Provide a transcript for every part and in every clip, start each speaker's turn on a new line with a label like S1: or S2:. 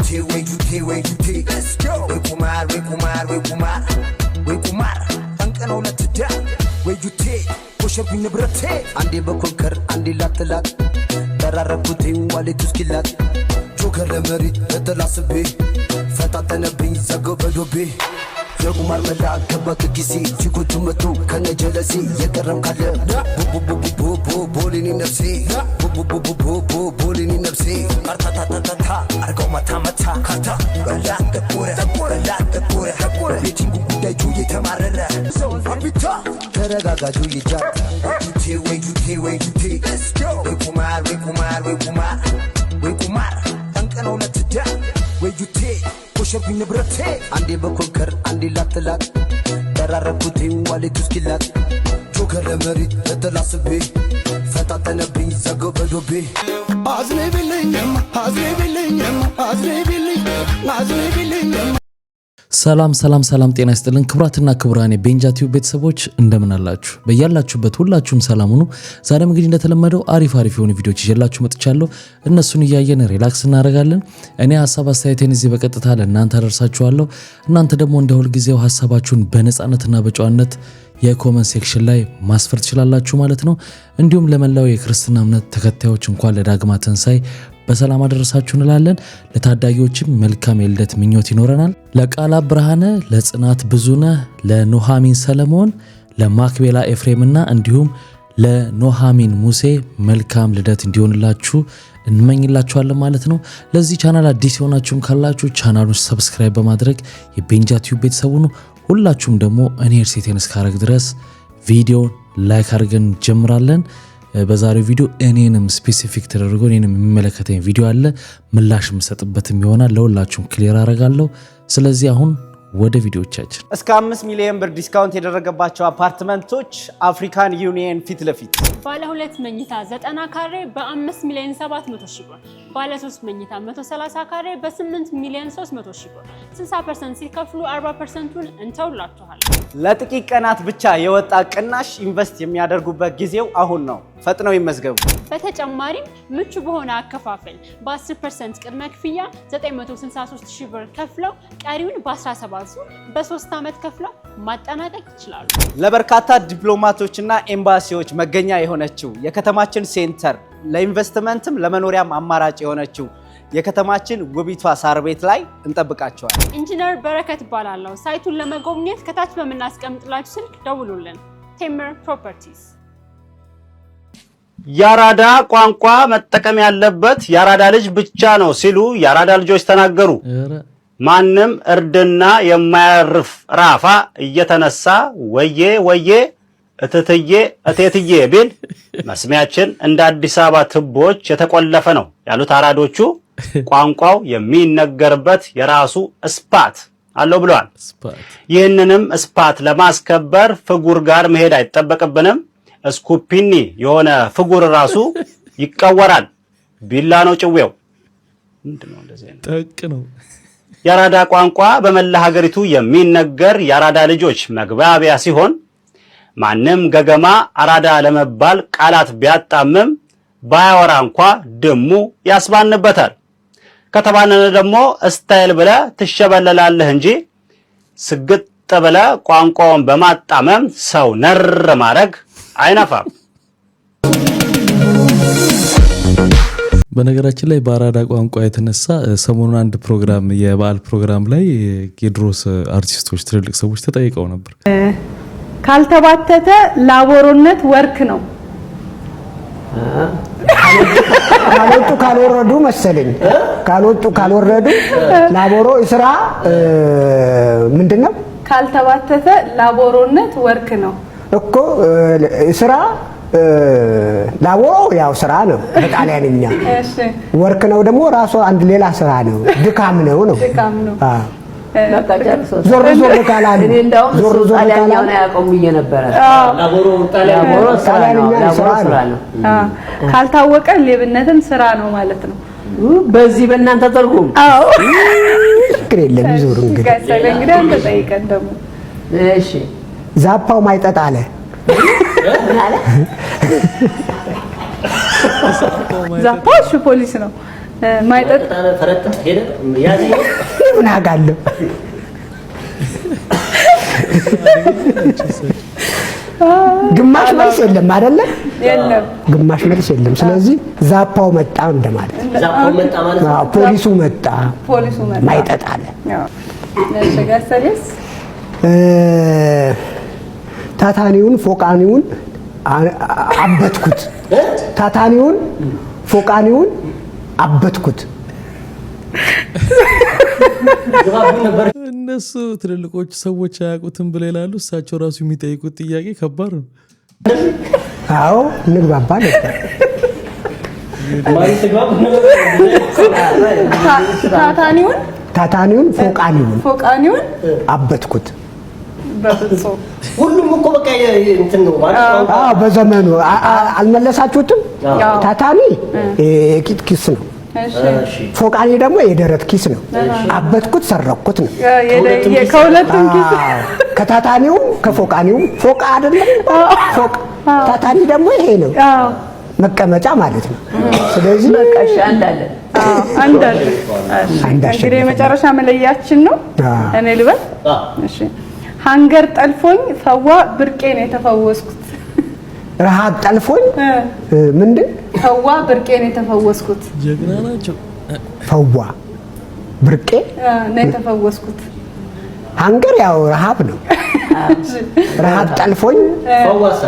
S1: let's go we kumar anqano letda we jute koshebin nibrate ande bekonker ande latlat tararebutin waletus kilat joker lemeri tatalasbe fatatanabin zagobedobe የቁማር መላክ በክጊሲ ሲኩቱመቱ ከነጀለሲ የቀረም ካለ ቦሊኒ ነፍሴ ቦሊኒ ነፍሴ አርታታታታ አርገው መታ ካታ በላተቆረ ቤቲንጉ ጉዳይ ጁ የተማረረ አቢታ ተረጋጋጁ ይጃ ጁቴ ወይ ቁማር አንቀነው ለትዳ ወይ ጁቴ ኮሸብኝ ንብረቴ አንዴ በኮንከር አንዴ ላትላት ተራረኩትኝ ዋሌቱስ ኪላት ጆከር ለመሪት ተተላስቤ ፈታተነብኝ ዘገበዶቤ አዝኔብልኝም
S2: ሰላም ጤና ይስጥልን ክብራትና ክብራኔ ቤንጃ ቲዩብ ቤተሰቦች እንደምን አላችሁ በያላችሁበት ሁላችሁም ሰላም ሁኑ ዛሬም እንግዲህ እንደተለመደው አሪፍ የሆኑ ቪዲዮዎች ይዤላችሁ መጥቻለሁ እነሱን ያያየን ሪላክስ እናደርጋለን እኔ ሐሳብ አስተያየቴን እዚህ በቀጥታ ለእናንተ አደርሳችኋለሁ እናንተ ደግሞ እንደሁል ጊዜው ሐሳባችሁን በነጻነትና በጨዋነት የኮሜንት ሴክሽን ላይ ማስፈር ትችላላችሁ ማለት ነው እንዲሁም ለመላው የክርስትና እምነት ተከታዮች እንኳን ለዳግማ ትንሣኤ በሰላም አደረሳችሁ እንላለን ለታዳጊዎችም መልካም የልደት ምኞት ይኖረናል ለቃላ ብርሃነ ለጽናት ብዙነ ለኖሃሚን ሰለሞን ለማክቤላ ኤፍሬምና እንዲሁም ለኖሃሚን ሙሴ መልካም ልደት እንዲሆንላችሁ እንመኝላችኋለን ማለት ነው ለዚህ ቻናል አዲስ የሆናችሁም ካላችሁ ቻናሉን ሰብስክራይብ በማድረግ የቤንጃ ቲዩብ ቤተሰብ ሁኑ ሁላችሁም ደግሞ እኔ እርሴቴን እስካረግ ድረስ ቪዲዮ ላይክ አድርገን ጀምራለን በዛሬው ቪዲዮ እኔንም ስፔሲፊክ ተደርጎ እኔንም የሚመለከተኝ ቪዲዮ አለ ምላሽ የምሰጥበትም ይሆናል ለሁላችሁም ክሊር አደርጋለሁ ስለዚህ አሁን ወደ ቪዲዮቻችን
S3: እስከ 5 ሚሊዮን ብር ዲስካውንት የተደረገባቸው አፓርትመንቶች አፍሪካን ዩኒየን ፊት ለፊት
S4: ባለ 2 መኝታ 90 ካሬ በ5 ሚሊዮን 700 ሺህ ብር ባለ 3 መኝታ 130 ካሬ በ8 ሚሊዮን 300 ሺህ ብር 60% ሲከፍሉ 40%ን እንተውላችኋል
S3: ለጥቂት ቀናት ብቻ የወጣ ቅናሽ ኢንቨስት የሚያደርጉበት ጊዜው አሁን ነው ፈጥነው ይመዝገቡ
S4: በተጨማሪም ምቹ በሆነ አከፋፈል በ10% ቅድመ ክፍያ 963 ሺህ ብር ከፍለው ቀሪውን በ17 ዙር በ3 ዓመት ከፍለው ማጠናቀቅ ይችላሉ
S3: ለበርካታ ዲፕሎማቶችና ኤምባሲዎች መገኛ የሆነችው የከተማችን ሴንተር ለኢንቨስትመንትም ለመኖሪያም አማራጭ የሆነችው የከተማችን ውቢቷ ሳር ቤት ላይ እንጠብቃቸዋለን
S4: ኢንጂነር በረከት ባላለው ሳይቱን ለመጎብኘት ከታች በመናስቀምጥላችሁ ስልክ ደውሉልን ቴምር ፕሮፐርቲስ
S5: ያራዳ ቋንቋ መጠቀም ያለበት ያራዳ ልጅ ብቻ ነው ሲሉ ያራዳ ልጆች ተናገሩ ማንም እርድና የማያርፍ ራፋ እየተነሳ ወዬ እትትዬ እቴትዬ ቢል መስሚያችን እንደ አዲስ አበባ ትቦች የተቆለፈ ነው ያሉት አራዶቹ ቋንቋው የሚነገርበት የራሱ ስፓት አለው ብለዋል ይህንንም ስፓት ለማስከበር ፍጉር ጋር መሄድ አይተበቀብንም ስኩፒኒ የሆነ ፍጉር ራሱ ይቀወራል ቢላ ነው ጭዌው ምንድነው እንደዚህ
S2: ጠቅ ነው
S5: ያራዳ ቋንቋ በመላ ሀገሪቱ የሚነገር ያራዳ ልጆች መግባቢያ ሲሆን ማንም ገገማ አራዳ ለመባል ቃላት ቢያጣምም ባያወራ እንኳን ደሙ ያስባንበታል ከተባነነ ደግሞ ስታይል ብለ ትሸበለላለህ እንጂ ስግጥ ብለ ቋንቋውን በማጣመም ሰው ነር ማድረግ አይናፋም
S2: በነገራችን ላይ በአራዳ ቋንቋ የተነሳ ሰሞኑን አንድ ፕሮግራም የበዓል ፕሮግራም ላይ የድሮስ አርቲስቶች ትልልቅ ሰዎች ተጠይቀው ነበር
S6: ካልተባተተ ላቦሮነት ወርክ ነው
S7: ካልወረዱ መሰለኝ ካልወረዱ ላቦሮ ስራ ምንድነው
S6: ካልተባተተ ላቦሮነት ወርክ ነው
S7: እኮ ስራ ላቦሮ ያው ስራ ነው በጣሊያንኛ
S6: እሺ
S7: ወርክ ነው ደግሞ ራሱ አንድ ሌላ ስራ ነው ድካም ነው ዞር ካላሉ ዞር
S8: ጣሊያንኛው ነው ያቆምዬ ነበር ላቦሮ ጣሊያንኛ ስራ ነው
S6: ካልታወቀ ሌብነትም ስራ ነው ማለት ነው
S8: በዚህ በእናንተ ተርጉም
S6: አዎ
S7: ግሬለም ዞር
S6: እንግዲህ አንተ ጠይቀን ደግሞ
S8: እሺ
S7: ዛፓው ማይጠጣ አለ
S6: ዛፓው ፖሊስ ነው ማይጠጥ
S8: ፈረጥ ሄደ ያዚ
S7: ምን አውቃለሁ ግማሽ መልስ የለም አይደለ
S6: የለም
S7: ግማሽ መልስ የለም ስለዚህ ዛፓው መጣ እንደማለት
S8: ዛፓው መጣ ማለት ነው
S7: ፖሊሱ መጣ ማይጠጥ አለ
S6: እሺ ጋሰለስ
S7: ታታኒውን ፎቃኒውን አበትኩት ታታኒውን ፎቃኒውን አበትኩት
S2: እነሱ ትልልቆቹ ሰዎች አያውቁትም ብለው ይላሉ እሳቸው ራሱ የሚጠይቁት ጥያቄ ከባድ ነው
S7: አዎ ንግባባ ነበር ታታኒውን ፎቃኒውን አበትኩት
S6: በፍጹ
S8: ሁሉም እኮ በቃ እንትን ነው ማለት
S7: አዎ በዘመኑ አልመለሳችሁትም ታታኒ የቂጥ ኪስ ነው እሺ ፎቃኒ ደግሞ የደረት ኪስ ነው አበትኩት ሰረኩት ነው
S6: ከሁለቱም ኪስ
S7: ከታታኒው ከፎቃኒው ፎቃ አይደለም ፎቅ ታታኒ ደግሞ ይሄ ነው መቀመጫ ማለት ነው ስለዚህ
S8: በቃሽ አንዳለ
S6: እንግዲህ የመጨረሻ መለያችን ነው እኔ ልበል እሺ ሃንገር ጠልፎኝ ፈዋ ብርቄ ነው የተፈወስኩት
S7: ረሃብ ጠልፎኝ ምንድን
S6: ፈዋ ብርቄ ነው የተፈወስኩት
S2: ጀግና ናቸው
S7: ፈዋ ብርቄ
S6: ነው የተፈወስኩት
S7: ሃንገር ያው ረሃብ ነው ረሃብ ጠልፎኝ
S8: ፈዋሳ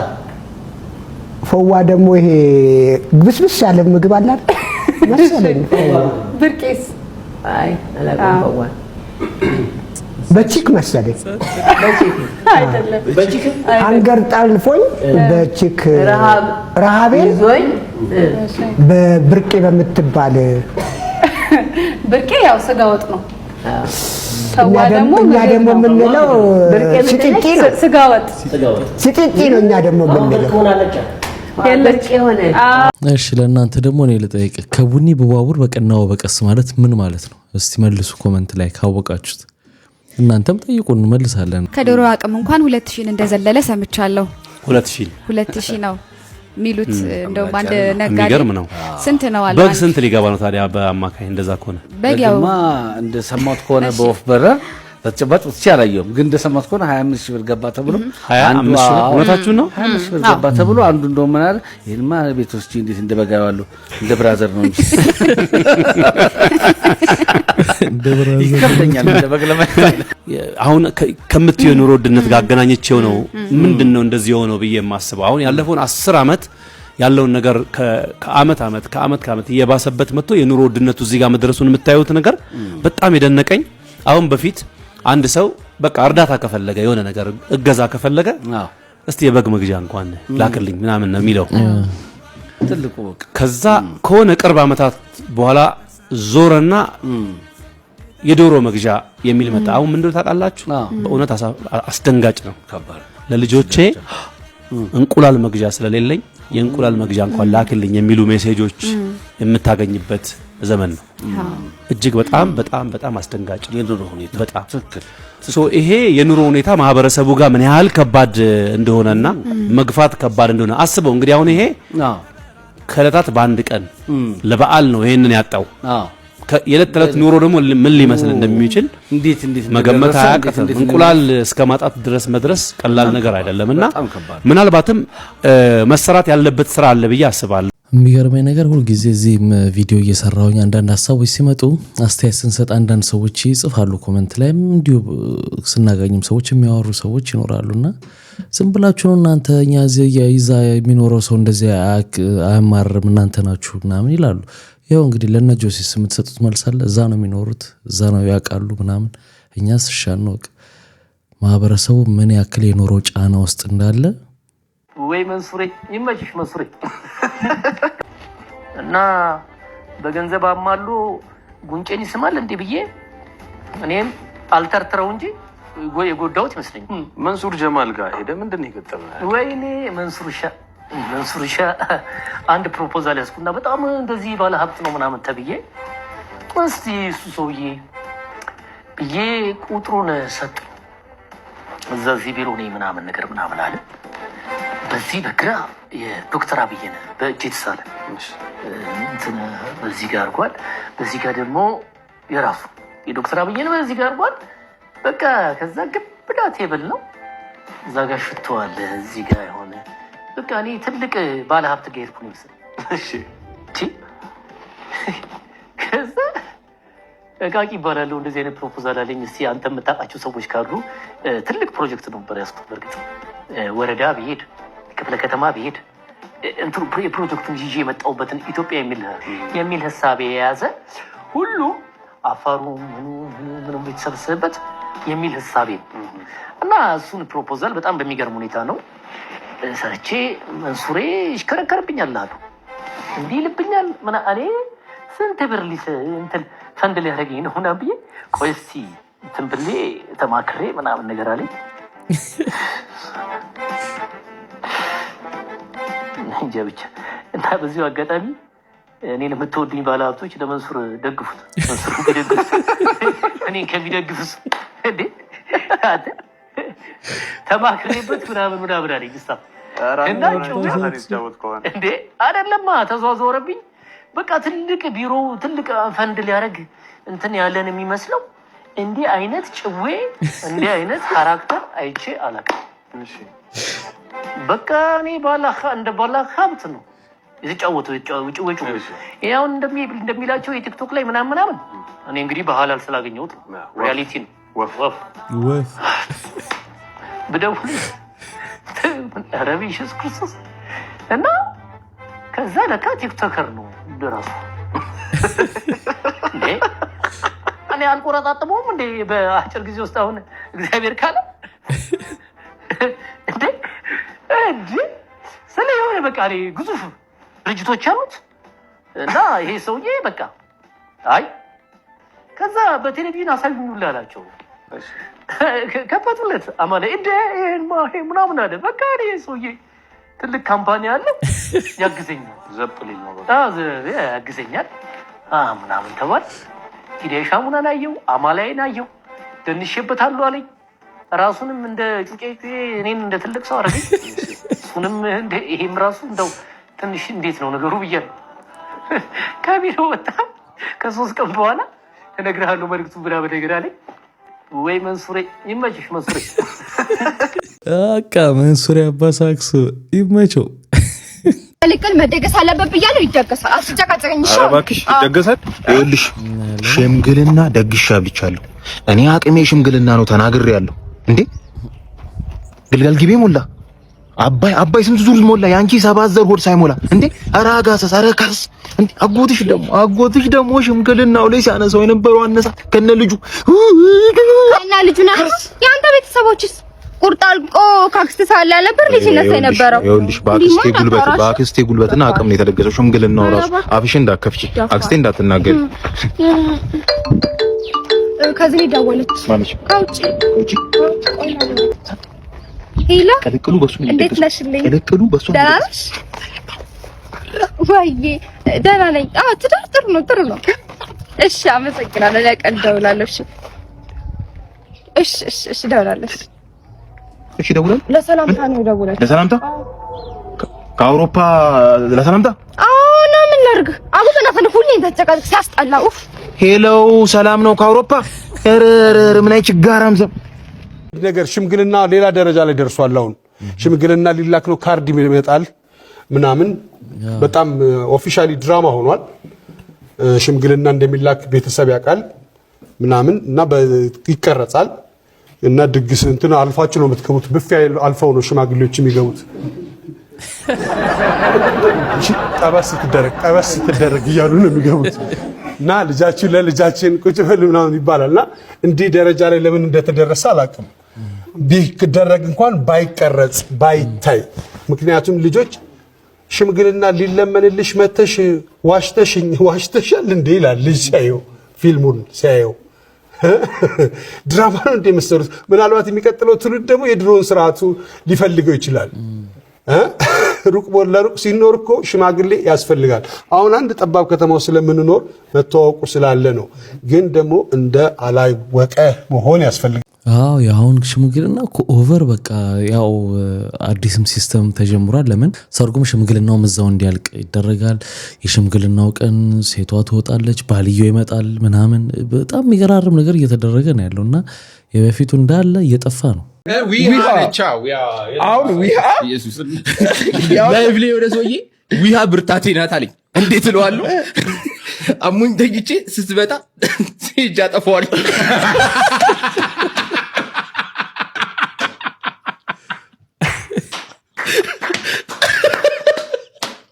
S7: ፈዋ ደግሞ ይሄ ግብስብስ ያለ ምግብ አለ መሰለኝ
S6: ብርቄስ
S8: አይ አላውቅም ፈዋ
S7: በቺክ መሰለኝ
S6: አይደለም
S8: በቺክ
S7: ሃንገር ጠልፎኝ በቺክ ረሃቤን
S8: ይዞኝ
S7: በብርቄ በምትባል
S6: ብርቄ ያው ስጋ ወጥ ነው ፈዋ ደግሞ
S7: እኛ ደግሞ የምንለው ሲጢጢ ነው
S6: ስጋ ወጥ
S7: ሲጢጢ ነው እኛ ደግሞ የምንለው
S6: የለች
S8: የሆነ
S2: እሺ ለእናንተ ደግሞ እኔ ልጠይቅ ከቡኒ በባቡር በቀናው በቀስ ማለት ምን ማለት ነው እስቲ መልሱ ኮሜንት ላይ ካወቃችሁት እናንተም ጠይቁን መልሳለን
S9: ከዶሮ አቅም እንኳን 2000 እንደዘለለ ሰምቻለሁ 2000 ነው ሚሉት እንደው አንድ ነጋዴ
S10: የሚገርም ነው
S9: ስንት ነው አለ
S10: በግ ስንት ሊገባ ነው ታዲያ በአማካይ እንደዛ ከሆነ
S9: በግማ
S11: እንደሰማሁት ከሆነ በወፍ በረር ተጨባጭ ትቻላየው ግን እንደሰማሁት ከሆነ 25 ሺህ ብር ገባ ተብሎ
S10: 25 ሺህ እውነታችሁ ነው
S11: 25 ሺህ ብር ገባ ተብሎ አንዱ እንደውም ምን አለ ይሄንማ ቤቶች እንዴት እንደበጋዋሉ እንደ ብራዘር ነው እንጂ ይከብደኛል እንደበግለማ
S10: አሁን ከምትዩ ኑሮ ውድነት ጋር አገናኝቼው ነው ምንድነው እንደዚህ የሆነው ብዬ የማስበው አሁን ያለፈውን 10 አመት ያለውን ነገር ከአመት ከአመት እየባሰበት መጥቶ የኑሮ ውድነቱ እዚህ ጋር መድረሱን የምታዩት ነገር በጣም የደነቀኝ አሁን በፊት አንድ ሰው በቃ እርዳታ ከፈለገ የሆነ ነገር እገዛ ከፈለገ እስቲ የበግ መግዣ እንኳን ላክልኝ ምናምን ነው የሚለው
S11: ትልቁ በቃ
S10: ከዛ ከሆነ ቅርብ አመታት በኋላ ዞረና የዶሮ መግዣ የሚል መጣ አሁን ምንድነው ታውቃላችሁ በእውነት አስደንጋጭ ነው ለልጆቼ እንቁላል መግዣ ስለሌለኝ የእንቁላል መግዣ እንኳን ላክልኝ የሚሉ ሜሴጆች የምታገኝበት ዘመን ነው እጅግ በጣም አስደንጋጭ የኑሮ ሁኔታ በጣም ሶ ይሄ የኑሮ ሁኔታ ማህበረሰቡ ጋር ምን ያህል ከባድ እንደሆነና መግፋት ከባድ እንደሆነ አስበው እንግዲህ አሁን ይሄ ከለታት በአንድ ቀን ለበዓል ነው ይሄንን ያጣው የለት ተለት ኑሮ ደግሞ ምን ሊመስል እንደሚችል እንዴት መገመት አያቅትም እንቁላል እስከ ማጣት ድረስ መድረስ ቀላል ነገር አይደለምና ምናልባትም መሰራት ያለበት ስራ አለ ብዬ አስባለሁ
S2: የሚገርመኝ ነገር ሁሉ ጊዜ እዚህም ቪዲዮ እየሰራሁኝ አንዳንድ ሀሳቦች ሲመጡ አስተያየት ስንሰጥ አንዳንድ ሰዎች ይጽፋሉ ኮሜንት ላይ እንዲሁ ስናገኝም ሰዎች የሚያወሩ ሰዎች ይኖራሉና ዝም ብላችሁ ነው እናንተ እኛ ይዛ የሚኖረው ሰው እንደዚህ አያማርም እናንተ ናችሁ ምናምን ይላሉ ያው እንግዲህ ለነ ጆሲስ የምትሰጡት መልስ አለ እዛ ነው የሚኖሩት እዛ ነው ያውቃሉ ምናምን እኛስ ሻንወቅ ማህበረሰቡ ምን ያክል የኖሮ ጫና ውስጥ እንዳለ
S12: ወይ መንሱሬ ይመችሽ መንሱሬ እና በገንዘብ አማሉ ጉንጨን ይስማል እንዴ ብዬ እኔም አልተርትረው እንጂ የጎዳውት ይመስለኛል
S13: መንሱር ጀማል ጋር ሄደ ምንድነው የገጠመው
S12: ወይኔ መንሱርሻ አንድ ፕሮፖዛል ያስኩና በጣም እንደዚህ ባለ ሀብት ነው ምናምን ተብዬ እስቲ እሱ ሰውዬ ብዬ ቁጥሩን ሰጥ እዛ እዚህ ቢሮ ነኝ ምናምን ነገር ምናምን አለ በዚህ በግራ የዶክተር አብይን በእጅ የተሳለ እንትን በዚህ ጋር አድርጓል። በዚህ ጋር ደግሞ የራሱ የዶክተር አብይን በዚህ ጋር አድርጓል። በቃ ከዛ ግብዳ ቴብል ነው። እዛ ጋር ሽቷል። እዚህ ጋር የሆነ በቃ እኔ ትልቅ ባለ ሀብት ጋር ሄድኩ ነው መሰለኝ። እሺ ከዛ እቃቂ ይባላል እንደዚህ አይነት ፕሮፖዛል አለኝ። እስቲ አንተ የምታውቃቸው ሰዎች ካሉ ትልቅ ፕሮጀክት ነበር ያስኩት። በርግጥ ወረዳ ብሄድ ክፍለ ከተማ ብሄድ እንትሩ የፕሮጀክቱን ይዤ የመጣሁበትን ኢትዮጵያ የሚል ሀሳብ የያዘ ሁሉ አፋሩ ምኑ የተሰበሰበበት የሚል ሀሳቤ እና እሱን ፕሮፖዛል በጣም በሚገርም ሁኔታ ነው ሰርቼ መንሱሬ ይሽከረከርብኛል አሉ እንዲህ ይልብኛል ምን እኔ ስንት ብር እንትን ፈንድ ሊያደርገኝ ነው ምናምን ብዬ ቆይ እስኪ እንትን ብሌ ተማክሬ ምናምን ነገር አለኝ። እንጃ ብቻ እና በዚሁ አጋጣሚ እኔን የምትወዱኝ ባለሀብቶች ለመንሱር ደግፉት። መንሱር ደግፉት። እኔን ከሚደግፉት እንዴ ተማክሬበት ምናምን አለኝ ስታፍ እና እንዴ አይደለማ ተዟዟረብኝ። በቃ ትልቅ ቢሮ ትልቅ ፈንድ ሊያደርግ እንትን ያለን የሚመስለው እንዲህ አይነት ጭዌ እንዲህ አይነት ካራክተር አይቼ አላውቅም። እሺ በቃ እኔ እንደ ባላ ሀብት ነው የተጫወተው ጭዌ ያው እንደሚላቸው የቲክቶክ ላይ ምናምን እኔ እንግዲህ በሐላል ስላገኘሁት ሪያሊቲ ነው። ወፍ ብደውል ረቢ ኢየሱስ ክርስቶስ እና ከዛ ለካ ቲክቶከር ነው ደራሱ እኔ አልቆረጣጥመውም እንዴ በአጭር ጊዜ ውስጥ አሁን እግዚአብሔር ካለ እንዴ ስለ የሆነ በቃ ግዙፍ ድርጅቶች አሉት እና ይሄ ሰውዬ በቃ አይ ከዛ በቴሌቪዥን አሳዩኝ አላቸው። ከፈቱለት አማለ እንደ ምናምን አለ። በቃ ይሄ ሰውዬ ትልቅ ካምፓኒ አለ ያግዘኛል፣ ዘፕሊን ነው በቃ ያግዘኛል ምናምን ተባለ። ኪዴሻ ሙናን አየው፣ አማላይን አየው፣ ደንሼበታለሁ አለኝ። ራሱንም እንደ ጩጬ እኔን እንደ ትልቅ ሰው አደረገኝ። እሱንም እንደ ይሄም ራሱ እንደው ትንሽ እንዴት ነው ነገሩ ብያለሁ። ከቢሮ ወጣ ከ3 ቀን በኋላ እነግርሃለሁ መልዕክቱ ብላ በነገር አለኝ። ወይ መንሱሬ ይመችሽ መንሱሬ
S2: በቃ መንሱሬ አባሳክሱ ይመቸው።
S9: ልቅል መደገስ አለበት ብያለሁ። ይደገሳል። አስጨቃጨቀኝ።
S14: ኧረ እባክሽ ይደገሳል። ይኸውልሽ ሽምግልና ደግሻ ብቻለሁ። እኔ አቅሜ ሽምግልና ነው ተናግሬያለሁ። እንዴ ግልገል ግቤ ሞላ አባይ ስንት ዙር ሞላ? ያንቺ 7 ዘር ሆድ ሳይሞላ እንዴ! ኧረ አጋሰስ ኧረ ካስ እንዴ! አጎትሽ ደግሞ ሽምግልናው ላይ ሲያነሳው የነበረው አነሳ ከነ ልጁ
S9: እና ልጁና ያንተ ቤተሰቦችስ ቁርጥ አልቆ ካክስት ሳለ ነበር ልጅ ነሳ የነበረው።
S14: ይኸውልሽ በአክስቴ ጉልበትና አቅም ነው የተደገሰው ሽምግልናው ራሱ። አፍሽ እንዳከፍቺ አክስቴ እንዳትናገሪ።
S9: ከዚህ ደወለች
S14: ማለች
S9: ካውጪ ሄሎ
S14: ከለቅሉ በሱ
S9: እንዴት ነሽልኝ?
S14: ከለቅሉ በሱ
S9: ደህና ነሽ ወይ? ደህና ነኝ። ትዳር ጥሩ ነው። እሺ አመሰግናለሁ። ለቀን ደውላለሁ። እሺ ደውላለሁ።
S14: እሺ ደውላለሁ።
S9: ለሰላምታ ነው ደውላለሁ።
S14: ለሰላምታ ከአውሮፓ ለሰላምታ
S9: ነው ምን ላድርግ? አጉተናፈን ሁሌ ተጨቃጭቅ ሲያስጠላ።
S14: ሄሎ ሰላም ነው ከአውሮፓ? ኧረ ምን አይ ችጋራም ዘም
S10: ነገር ሽምግልና ሌላ ደረጃ ላይ ደርሷል። አሁን ሽምግልና ሊላክ ነው፣ ካርድ ይመጣል ምናምን በጣም ኦፊሻሊ ድራማ ሆኗል። ሽምግልና እንደሚላክ ቤተሰብ ያውቃል ምናምን እና ይቀረጻል እና ድግስ እንትን አልፋችሁ ነው የምትገቡት። ብፌ አልፈው ነው ሽማግሌዎች የሚገቡት። ጠበስ ትደረግ እያሉ ነው የሚገቡት እና ልጃችን ለልጃችን ቁጭ በል ምናምን ይባላልና እንዲህ ደረጃ ላይ ለምን እንደተደረሰ አላውቅም። ቢደረግ እንኳን ባይቀረጽ ባይታይ። ምክንያቱም ልጆች ሽምግልና ሊለመንልሽ መተሽ ዋሽተሻል እንዴ ይላል ልጅ ሲያየው፣ ፊልሙን ሲያየው ድራማ ነው እንደ መሰሩት። ምናልባት የሚቀጥለው ትውልድ ደግሞ የድሮውን ስርዓቱ ሊፈልገው ይችላል። ሩቅ ለሩቅ ሲኖር እኮ ሽማግሌ ያስፈልጋል። አሁን አንድ ጠባብ ከተማው ስለምንኖር መተዋወቁ ስላለ ነው። ግን ደግሞ እንደ አላወቀ መሆን ያስፈልጋል።
S2: አዎ ያሁን ሽምግልና እኮ ኦቨር በቃ ያው አዲስም ሲስተም ተጀምሯል። ለምን ሰርጉም ሽምግልናው እዛው እንዲያልቅ ይደረጋል። የሽምግልናው ቀን ሴቷ ትወጣለች፣ ባልየው ይመጣል ምናምን በጣም የሚገራርም ነገር እየተደረገ ነው ያለውና የበፊቱ እንዳለ እየጠፋ ነው።
S15: ወደ ሰውዬ ዊሃ ብርታቴ ናት አለኝ። እንዴት እለዋለሁ? አሙኝ ተኝቼ ስትመጣ ሴጃ ጠፋዋል።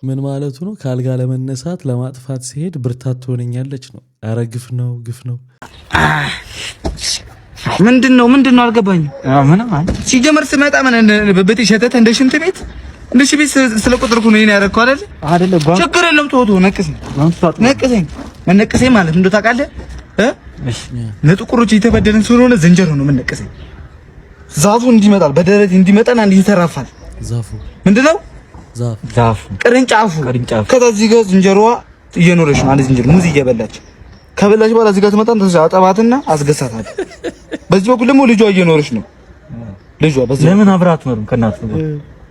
S2: ምን ማለቱ ነው? ካልጋ ለመነሳት ለማጥፋት ሲሄድ ብርታት ትሆነኛለች ነው። ኧረ ግፍ ነው ግፍ ነው።
S16: ምንድነው አልገባኝም። ምንም ሲጀመር ስመጣ ምን በቤት ሸተተ እንደ ሽንት ቤት እንደ ሽንት ቤት ስለቆጠርኩ ነው ይሄን ያደረኩ አይደል? ችግር የለም ተወው። ነቅሰኝ መነቀሰኝ ማለት እንደው ታውቃለህ ለጥቁሮች የተበደለን ስለሆነ ዝንጀሮ ነው መነቀሰኝ። ዛፉ እንዲመጣል በደረት እንዲመጣና እንዲተራፋል።
S2: ዛፉ
S16: ምንድነው? ዛፉ ቅርንጫፉ። ከዚህ ጋር ዝንጀሮዋ እየኖረች ማለት ዝንጀሮ ሙዝ እየበላች ከበላች በኋላ እዚህ ጋር ትመጣን አጠባትና አስገሳታለሁ። በዚህ በኩል ደግሞ ልጇ እየኖረች ነው። ልጇ በዚህ ለምን አብራት ነው ከናት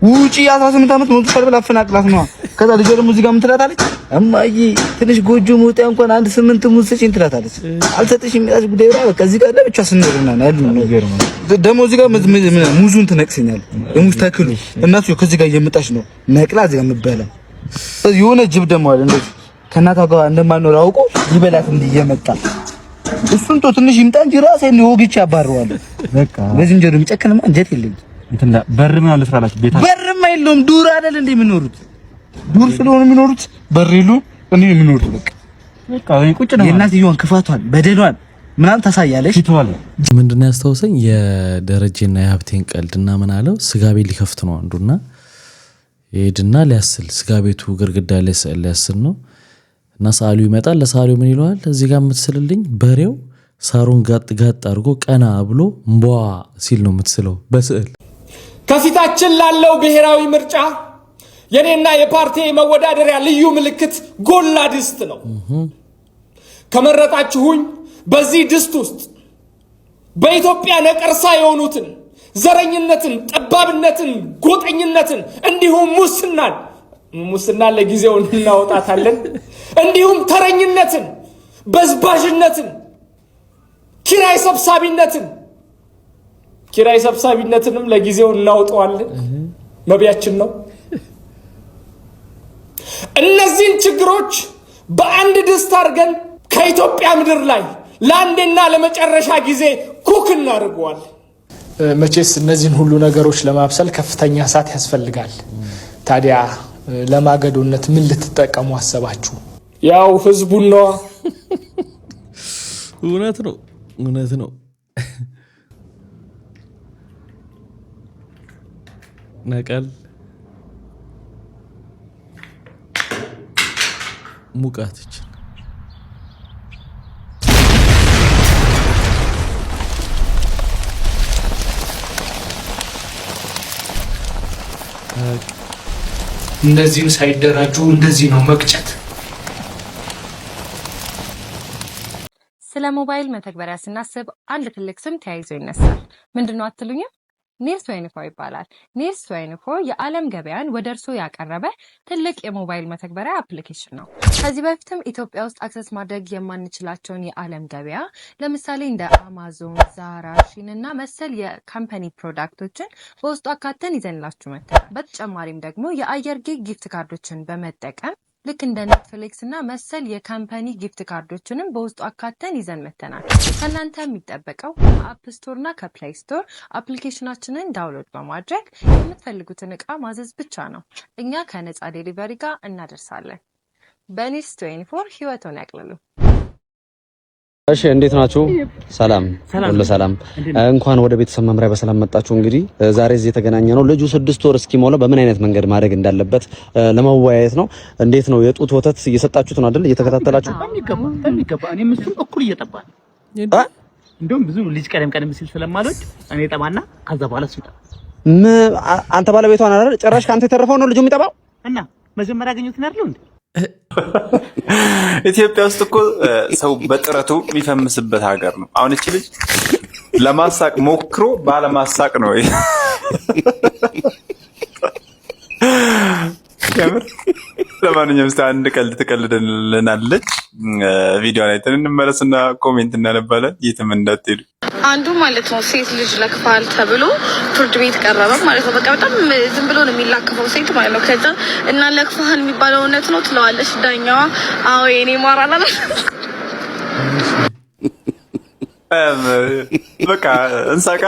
S16: ውጪ 18 ዓመት ሞልቶ ሻል ብላ አፈናቅላት ነው። ከዛ ልጇ ደግሞ እዚህ ጋር ምን ትላታለች? እማዬ ትንሽ ጎጆ ሞጣ እንኳን አንድ 8 ሙዝ ስጪኝ ትላታለች። አልሰጥሽም ያዝ ጉዳይ ብላ በቃ እዚህ ጋር ለብቻ ስንኖርና ያሉ ነገር ነው። ደግሞ እዚህ ጋር ሙዙን ትነቅሰኛለች። የሙዝ ተክሉ እናቱ ከዚህ ጋር እየመጣች ነው ነቅላ እዚህ ጋር ምበላ የሆነ ጅብ ደግሞ አለ እንደዚህ ከናታ ጋር እንደማኖር አውቆ ይበላት እንዲየመጣ እሱን ትንሽ ይምጣ እንጂ ራሴን ወግቼ አባረዋለሁ። በቃ በዝንጀሮ የሚጨክንማ እንጀት የለኝም። እንትና በርም ያለ ስራላችሁ ቤታ በርም አይደለም ዱር አይደል እንዴ የሚኖሩት? ዱር ስለሆነ የሚኖሩት በር የለውም እንዴ የሚኖሩት? በቃ ቁጭ ነው። የእናትየዋን ክፋቷን በደሏን ምናምን ታሳያለሽ።
S2: ምንድነው ያስታውሰኝ የደረጀና የሀብቴን ቀልድና ምን አለው ስጋ ቤት ሊከፍት ነው አንዱና ይሄድና ሊያስል ስጋ ቤቱ ግርግዳ ላይ ስዕል ሊያስል ነው እና ሰዓሊው ይመጣል። ለሰዓሊው ምን ይለዋል? እዚህ ጋር የምትስልልኝ በሬው ሳሩን ጋጥ አድርጎ ቀና ብሎ እምቧ ሲል ነው የምትስለው በስዕል።
S17: ከፊታችን ላለው ብሔራዊ ምርጫ የኔና የፓርቲ መወዳደሪያ ልዩ ምልክት ጎላ ድስት ነው። ከመረጣችሁኝ በዚህ ድስት ውስጥ በኢትዮጵያ ነቀርሳ የሆኑትን ዘረኝነትን፣ ጠባብነትን፣ ጎጠኝነትን እንዲሁም ሙስናን ለጊዜው እናወጣታለን። እንዲሁም ተረኝነትን፣ በዝባዥነትን፣ ኪራይ ሰብሳቢነትንም ለጊዜው እናወጣዋለን። መብያችን ነው። እነዚህን ችግሮች በአንድ ድስት አድርገን ከኢትዮጵያ ምድር ላይ ለአንዴና ለመጨረሻ ጊዜ ኩክ እናደርገዋለን።
S18: መቼስ እነዚህን ሁሉ ነገሮች ለማብሰል ከፍተኛ እሳት ያስፈልጋል። ታዲያ ለማገዶነት ምን ልትጠቀሙ አሰባችሁ?
S17: ያው ህዝቡን ነው።
S2: እውነት ነው። ነቀል ሙቃትች
S18: እነዚህን ሳይደራጁ እንደዚህ ነው መቅጨት።
S19: ስለ ሞባይል መተግበሪያ ስናስብ አንድ ትልቅ ስም ተያይዞ ይነሳል። ምንድነው አትሉኝም? ኔርስ24 ይባላል። ኔርስ24 የዓለም ገበያን ወደ እርሶ ያቀረበ ትልቅ የሞባይል መተግበሪያ አፕሊኬሽን ነው። ከዚህ በፊትም ኢትዮጵያ ውስጥ አክሰስ ማድረግ የማንችላቸውን የዓለም ገበያ ለምሳሌ እንደ አማዞን፣ ዛራ፣ ሺን እና መሰል የካምፓኒ ፕሮዳክቶችን በውስጡ አካተን ይዘንላችሁ መጥተናል። በተጨማሪም ደግሞ የአየር ጊፍት ካርዶችን በመጠቀም ልክ እንደ ኔትፍሊክስ እና መሰል የካምፓኒ ጊፍት ካርዶችንም በውስጡ አካተን ይዘን መተናል። ከእናንተ የሚጠበቀው ከአፕ ስቶር እና ከፕሌይ ስቶር አፕሊኬሽናችንን ዳውንሎድ በማድረግ የምትፈልጉትን እቃ ማዘዝ ብቻ ነው። እኛ ከነፃ ዴሊቨሪ ጋር እናደርሳለን። በኔርስ24 ህይወቶን ያቅልሉ።
S20: እሺ እንዴት ናችሁ? ሰላም ሁሉ ሰላም። እንኳን ወደ ቤተሰብ መምሪያ በሰላም መጣችሁ። እንግዲህ ዛሬ እዚህ የተገናኘ ነው ልጁ 6 ወር እስኪሞላው በምን አይነት መንገድ ማድረግ እንዳለበት ለመወያየት ነው። እንዴት ነው የጡት ወተት እየሰጣችሁት ነው አይደል? እየተከታተላችሁ
S21: በሚገባ እኔም እሱን እኩል እየጠባን እንደውም ብዙ ልጅ ቀደም ሲል ስለማልወድ እኔ ጠባና ከዛ በኋላ እሱ ይጠባ።
S20: አንተ ባለቤቷን አይደል? ጭራሽ ካንተ የተረፈው ነው ልጁ የሚጠባው
S21: እና መጀመሪያ ያገኙት ነው አይደል እንዴ?
S22: ኢትዮጵያ ውስጥ እኮ ሰው በጥረቱ የሚፈምስበት ሀገር ነው። አሁን እቺ ልጅ
S1: ለማሳቅ ሞክሮ ባለማሳቅ ነው። ከምር ለማንኛውም እስቲ አንድ ቀልድ ትቀልደልናለች። ቪዲዮ ላይ እንመለስና ኮሜንት እናነባለን። የትም እንዳትሄዱ።
S22: አንዱ ማለት ነው ሴት ልጅ ለክፋል ተብሎ ፍርድ ቤት ቀረበ ማለት ነው። በቃ በጣም ዝም ብሎ ነው የሚላከፈው ሴት ማለት ነው። ከዛ እና ለክፋህን የሚባለው እውነት ነው ትለዋለች ዳኛዋ። አዎ የኔ ማራላ
S1: በቃ እንሳቃ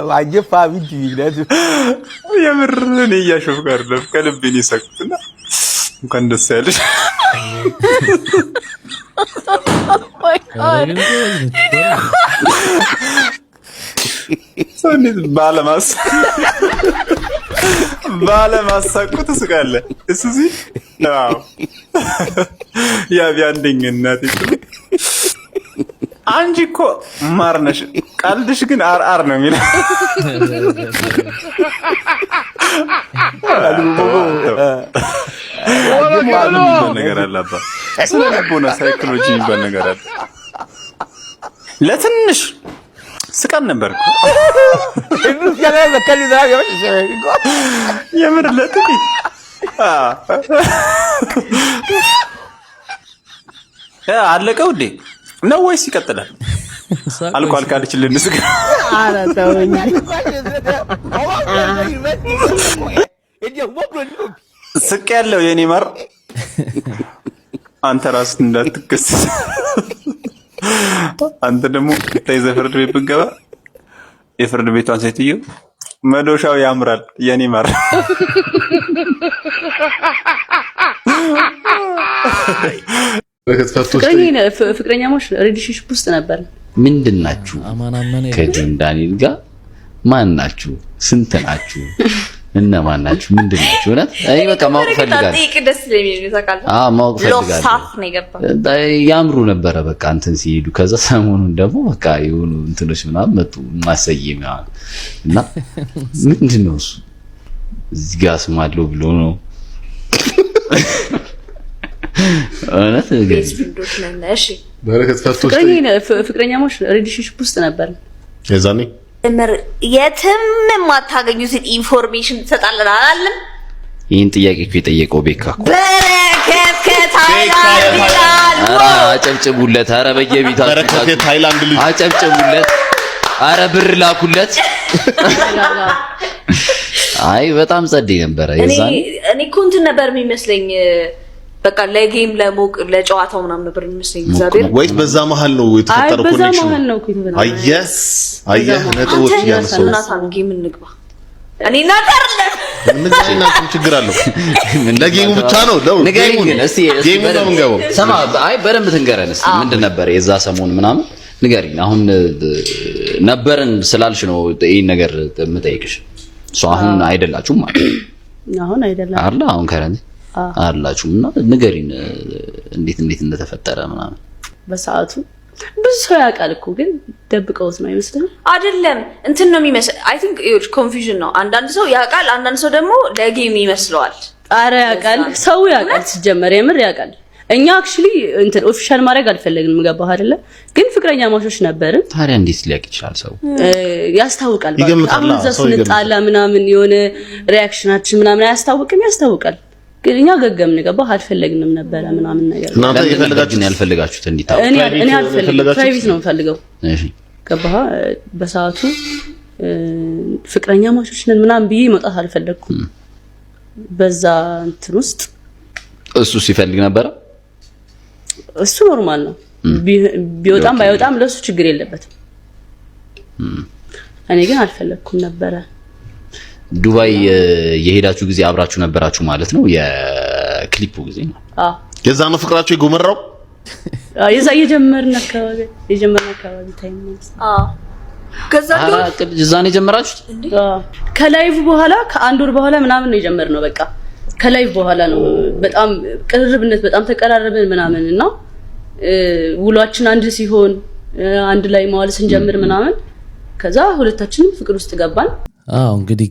S23: ዋጀፋ ቢዲ ይግደት
S1: የምር እኔ እያሾፍኩ አይደለም፣ ከልቤ ነው የሳቅኩትና እንኳን ደስ ያለሽ። ሰውነት ባለማሳቁ ትስቃለህ። እሱዚ አዎ ያ ቢያንደኝ እናቴ አንቺ እኮ ማር ነሽ፣ ቀልድሽ ግን አርአር ነው የሚለው። ነገር አለባ ስለ ልቦና ሳይኮሎጂ የሚባል ነገር አለ። ለትንሽ ስቃን ነበር የምር ለጥቂት አለቀው እንዴ ነው ወይስ ይቀጥላል? አልቋል ካለችልን ስጋ
S23: ኧረ ተውኝ።
S1: ስቅ ያለው የኔ ማር አንተ ራስህ እንዳትከሰስ። አንተ ደግሞ ተይዘህ ፍርድ ቤት ብትገባ የፍርድ ቤቷን ሴትዮ መዶሻው ያምራል የኔ ማር።
S24: ፍቅረኛሞች ሪሌሽንሺፕ ውስጥ ነበር።
S11: ምንድናችሁ? ከጆን ዳንኤል ጋር ማን ናችሁ? ስንት ናችሁ? እነማን ናችሁ? ምንድናችሁ? እውነት እኔ በቃ ማወቅ ፈልጋለሁ።
S22: ጠይቅ ደስ ለሚል ተካል
S11: ማወቅ ፈልጋለሁ።
S22: ሎፍታፍ ነው የገባው።
S11: ያምሩ ነበረ በቃ እንትን ሲሄዱ። ከዛ ሰሞኑን ደግሞ በቃ የሆኑ እንትኖች ምናምን መጡ ማሰየሚያ እና ምንድነው እሱ እዚህ ጋር ስማለው ብሎ ነው እውነት
S22: ቤስፍሬንዶች ነን። እሺ
S23: በረከት ፈቶ
S24: ፍቅረኛሞች ሪሌሽንሺፕ ውስጥ ነበር።
S23: የዛኔ
S22: የትም የማታገኙትን ኢንፎርሜሽን ትሰጣለን አላለም?
S11: ይህን ጥያቄ እኮ የጠየቀው ቤካ እኮ
S22: በረከት ከታይላንድ ይላል።
S11: አጨብጭቡለት። ኧረ በየቤቱ
S23: በረከት ከታይላንድ ልጅ
S11: አጨብጭቡለት። ኧረ ብር ላኩለት። አይ በጣም ጸዴ ነበረ የዛኔ።
S22: እኔ እኮ እንትን ነበር የሚመስለኝ በቃ ለጌም ለሞቅ ለጨዋታው ምናምን ነበር የሚመስለኝ። እግዚአብሔር
S23: ወይስ በዛ መሀል ነው የተፈጠረው ኮኔክሽን? አየህ ነጥቦች ያነሳው
S22: እናታን ጌም እንግባ እኔ ናቀርለ
S23: ምንድነው ችግር አለው? ለጌሙ ብቻ ነው
S11: ንገሪኝ ግን እስቲ
S23: ጌሙ ነው እንገባው።
S11: ሰማ አይ በደንብ ትንገረን እስቲ ምንድን ነበር የዛ ሰሞን ምናምን ንገሪኝ። አሁን ነበርን ስላልሽ ነው ይሄን ነገር የምጠይቅሽ። እሱ አሁን አይደላችሁም ማለት
S24: አሁን አይደለም
S11: አይደል? አሁን ከረንት አላችሁም እና ንገሪን እንዴት እንደተፈጠረ ምናምን።
S24: በሰዓቱ ብዙ ሰው ያውቃል እኮ ግን ደብቀውት ነው አይመስልም?
S22: አይደለም እንትን ነው የሚመስል። አይ ቲንክ ኮንፊውዥን ነው። አንዳንድ ሰው ያውቃል፣ አንዳንድ ሰው ደግሞ ለጌም ይመስለዋል።
S24: ኧረ ያውቃል፣ ሰው ያውቃል። ሲጀመር የምር ያውቃል። እኛ አክቹሊ እንትን ኦፊሻል ማድረግ አልፈለግንም። ገባህ አይደለ? ግን ፍቅረኛ ማቾች ነበርን።
S11: ታዲያ እንዴት ሊያውቅ ይችላል? ሰው
S24: ያስታውቃል። አሁን እዛ ስንጣላ ምናምን የሆነ ሪአክሽናችን ምናምን አያስታውቅም? ያስታውቃል። ግን እኛ ገገምን። ገባህ? አልፈለግንም ነበረ ምናምን ነገር።
S11: እናንተ የፈለጋችሁት ያልፈለጋችሁት እንዲታው
S24: እኔ አልፈልግም። ፕራይቬት ነው የምፈልገው።
S11: እሺ
S24: ገባህ? በሰዓቱ ፍቅረኛ ማቾች ነን ምናምን ብዬ መውጣት አልፈለግኩም። በዛ እንትን ውስጥ
S11: እሱ ሲፈልግ ነበረ።
S24: እሱ ኖርማል ነው ቢወጣም ባይወጣም ለሱ ችግር የለበትም። እኔ ግን አልፈለኩም ነበረ።
S11: ዱባይ የሄዳችሁ ጊዜ አብራችሁ ነበራችሁ ማለት ነው? የክሊፑ ጊዜ ነው።
S23: የዛ ነው ፍቅራችሁ የጎመራው?
S24: የዛ የጀመርን አካባቢ ታይም ነው።
S22: ከዛ
S11: እዛኔ ጀመራችሁት?
S24: ከላይቭ በኋላ ከአንድ ወር በኋላ ምናምን ነው የጀመርነው። በቃ ከላይቭ በኋላ ነው በጣም ቅርርብነት በጣም ተቀራረብን ምናምን እና ውሏችን አንድ ሲሆን አንድ ላይ መዋል ስንጀምር ምናምን ከዛ ሁለታችንም ፍቅር ውስጥ ገባን።
S2: እንግዲህ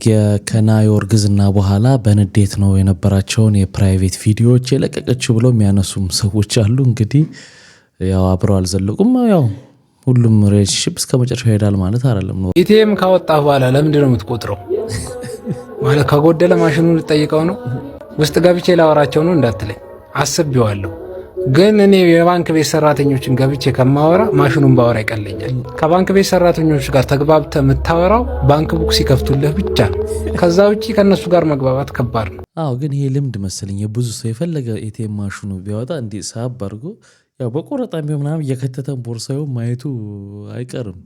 S2: ከናዮ እርግዝና በኋላ በንዴት ነው የነበራቸውን የፕራይቬት ቪዲዮዎች የለቀቀችው ብለው የሚያነሱም ሰዎች አሉ። እንግዲህ ያው አብረው አልዘለቁም። ያው ሁሉም ሪሌሽንሺፕ እስከ መጨረሻው ይሄዳል ማለት አይደለም ነው።
S3: ኢቲኤም ካወጣህ በኋላ ለምንድን ነው የምትቆጥረው? ማለት ከጎደለ ማሽኑን ልጠይቀው ነው ውስጥ ገብቼ ላወራቸው ነው እንዳትለኝ አስቤዋለሁ። ግን እኔ የባንክ ቤት ሰራተኞችን ገብቼ ከማወራ ማሽኑን ባወራ ይቀለኛል። ከባንክ ቤት ሰራተኞች ጋር ተግባብተህ የምታወራው ባንክ ቡክ ሲከፍቱልህ ብቻ ነው። ከዛ ውጪ ከነሱ ጋር መግባባት ከባድ ነው።
S2: ግን ይሄ ልምድ መሰለኝ የብዙ ሰው የፈለገ ኤቲኤም ማሽኑ ቢያወጣ እንዲህ ሳብ አድርጎ ያው በቆረጣም ቢሆን ምናምን እየከተተን ቦርሳው ማየቱ አይቀርም።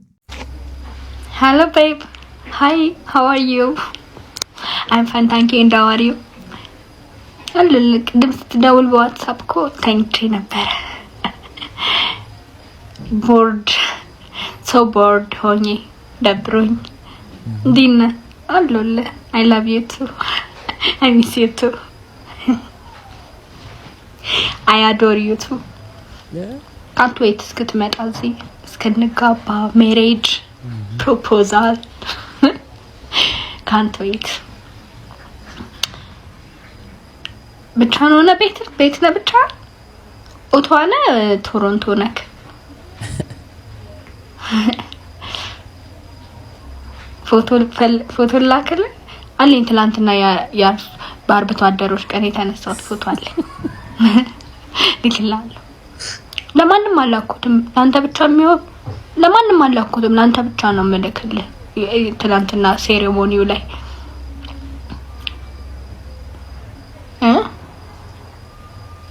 S4: Hello babe. Hi, how are you? I'm fine, thank you. And how are you? ቅድም ስትደውል በዋትሳፕ እኮ ተኝቼ ነበር። ቦርድ ሆኜ ደብሮኝ። እንዴት ነህ? አለሁልህ። I love you too. I miss you too. I adore you too. Can't wait እስክትመጣ እዚህ እስክንጋባ ሜሬጅ ፕሮፖዛል can't wait. ብቻ ነው እና ቤት ነው ብቻ ኦቶዋና ቶሮንቶ ነክ ፎቶ ላከለ አለኝ። ትላንትና ያ በአርብቶ አደሮች ቀን የተነሳሁት ፎቶ አለ ልክላለሁ። ለማንም አላኩትም ላንተ ብቻ የሚሆን ለማንም አላኩትም ላንተ ብቻ ነው የምልክልህ። ትላንትና ሴሬሞኒው ላይ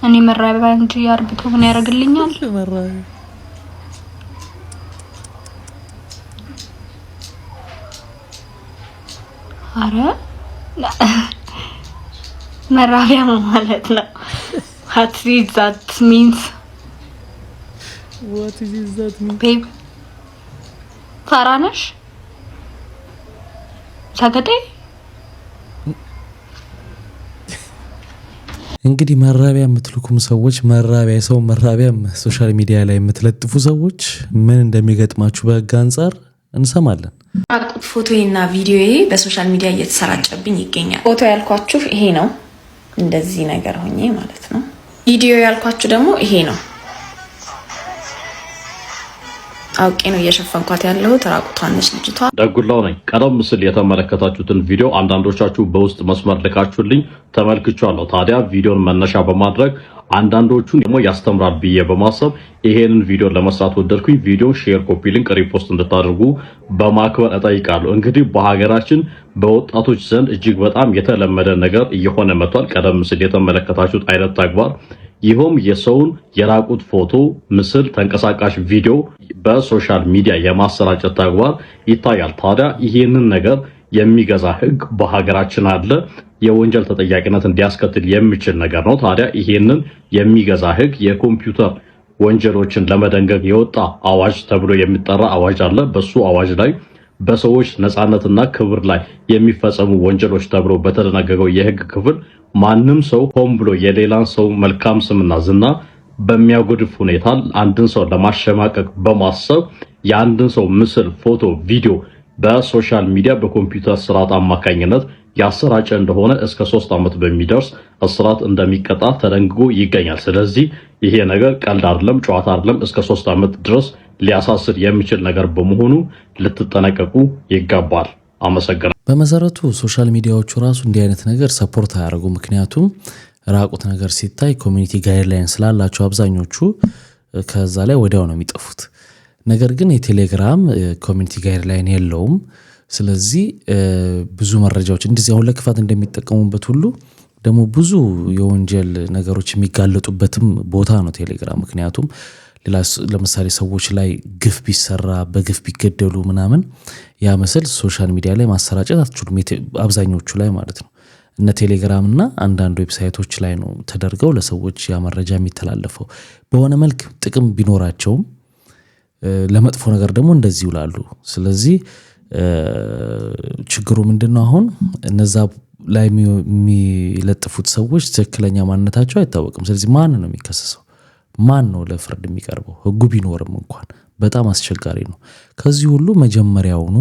S4: እኔ መራቢያ እንጂ አርብቶ ምን ያደርግልኛል? አረ መራቢያ ማለት ነው። What is that means? Babe ታራነሽ ሰገጤ
S2: እንግዲህ መራቢያ የምትልኩም ሰዎች መራቢያ ሰው መራቢያ ሶሻል ሚዲያ ላይ የምትለጥፉ ሰዎች ምን እንደሚገጥማችሁ በህግ አንፃር እንሰማለን።
S5: ፎቶዬና ቪዲዮዬ በሶሻል ሚዲያ እየተሰራጨብኝ ይገኛል። ፎቶ ያልኳችሁ ይሄ ነው፣ እንደዚህ ነገር ሆኜ ማለት ነው። ቪዲዮ ያልኳችሁ ደግሞ ይሄ ነው። አውቄ ነው እየሸፈንኳት ያለሁት። ራቁቷን ነች ልጅቷ።
S7: ደጉላው ነኝ። ቀደም ሲል የተመለከታችሁትን ቪዲዮ አንዳንዶቻችሁ በውስጥ መስመር ልካችሁልኝ ተመልክቻለሁ። ታዲያ ቪዲዮን መነሻ በማድረግ አንዳንዶቹን ደግሞ ያስተምራል ብዬ በማሰብ ይሄንን ቪዲዮ ለመስራት ወደድኩኝ። ቪዲዮ ሼር፣ ኮፒ ሊንክ፣ ሪፖስት እንድታደርጉ በማክበር እጠይቃለሁ። እንግዲህ በሀገራችን በወጣቶች ዘንድ እጅግ በጣም የተለመደ ነገር እየሆነ መጥቷል። ቀደም ሲል የተመለከታችሁት አይነት ተግባር ይኸውም የሰውን የራቁት ፎቶ፣ ምስል፣ ተንቀሳቃሽ ቪዲዮ በሶሻል ሚዲያ የማሰራጨት ተግባር ይታያል። ታዲያ ይሄንን ነገር የሚገዛ ህግ በሀገራችን አለ። የወንጀል ተጠያቂነት እንዲያስከትል የሚችል ነገር ነው። ታዲያ ይሄንን የሚገዛ ህግ የኮምፒውተር ወንጀሎችን ለመደንገግ የወጣ አዋጅ ተብሎ የሚጠራ አዋጅ አለ። በሱ አዋጅ ላይ በሰዎች ነፃነትና ክብር ላይ የሚፈጸሙ ወንጀሎች ተብሎ በተደነገገው የህግ ክፍል ማንም ሰው ሆን ብሎ የሌላን ሰው መልካም ስምና ዝና በሚያጎድፍ ሁኔታ አንድን ሰው ለማሸማቀቅ በማሰብ የአንድን ሰው ምስል፣ ፎቶ፣ ቪዲዮ በሶሻል ሚዲያ በኮምፒውተር ስርዓት አማካኝነት ያሰራጨ እንደሆነ እስከ 3 ዓመት በሚደርስ እስራት እንደሚቀጣ ተደንግጎ ይገኛል። ስለዚህ ይሄ ነገር ቀልድ አይደለም፣ ጨዋታ አይደለም። እስከ 3 ዓመት ድረስ ሊያሳስር የሚችል ነገር በመሆኑ ልትጠነቀቁ ይገባል። አመሰግናለሁ።
S2: በመሰረቱ ሶሻል ሚዲያዎቹ ራሱ እንዲህ አይነት ነገር ሰፖርት አያደርጉ። ምክንያቱም ራቁት ነገር ሲታይ ኮሚኒቲ ጋይድላይን ስላላቸው አብዛኞቹ ከዛ ላይ ወዲያው ነው የሚጠፉት። ነገር ግን የቴሌግራም ኮሚኒቲ ጋይድላይን የለውም። ስለዚህ ብዙ መረጃዎች እንደዚህ አሁን ለክፋት እንደሚጠቀሙበት ሁሉ ደግሞ ብዙ የወንጀል ነገሮች የሚጋለጡበትም ቦታ ነው ቴሌግራም። ምክንያቱም ለምሳሌ ሰዎች ላይ ግፍ ቢሰራ በግፍ ቢገደሉ ምናምን ያ ምስል ሶሻል ሚዲያ ላይ ማሰራጨት አትችሉም፣ አብዛኞቹ ላይ ማለት ነው። እነ ቴሌግራም እና አንዳንድ ዌብሳይቶች ላይ ነው ተደርገው ለሰዎች ያ መረጃ የሚተላለፈው። በሆነ መልክ ጥቅም ቢኖራቸውም ለመጥፎ ነገር ደግሞ እንደዚህ ይውላሉ። ስለዚህ ችግሩ ምንድነው? አሁን እነዛ ላይ የሚለጥፉት ሰዎች ትክክለኛ ማንነታቸው አይታወቅም። ስለዚህ ማን ነው የሚከሰሰው? ማን ነው ለፍርድ የሚቀርበው? ህጉ ቢኖርም እንኳን በጣም አስቸጋሪ ነው። ከዚህ ሁሉ መጀመሪያውኑ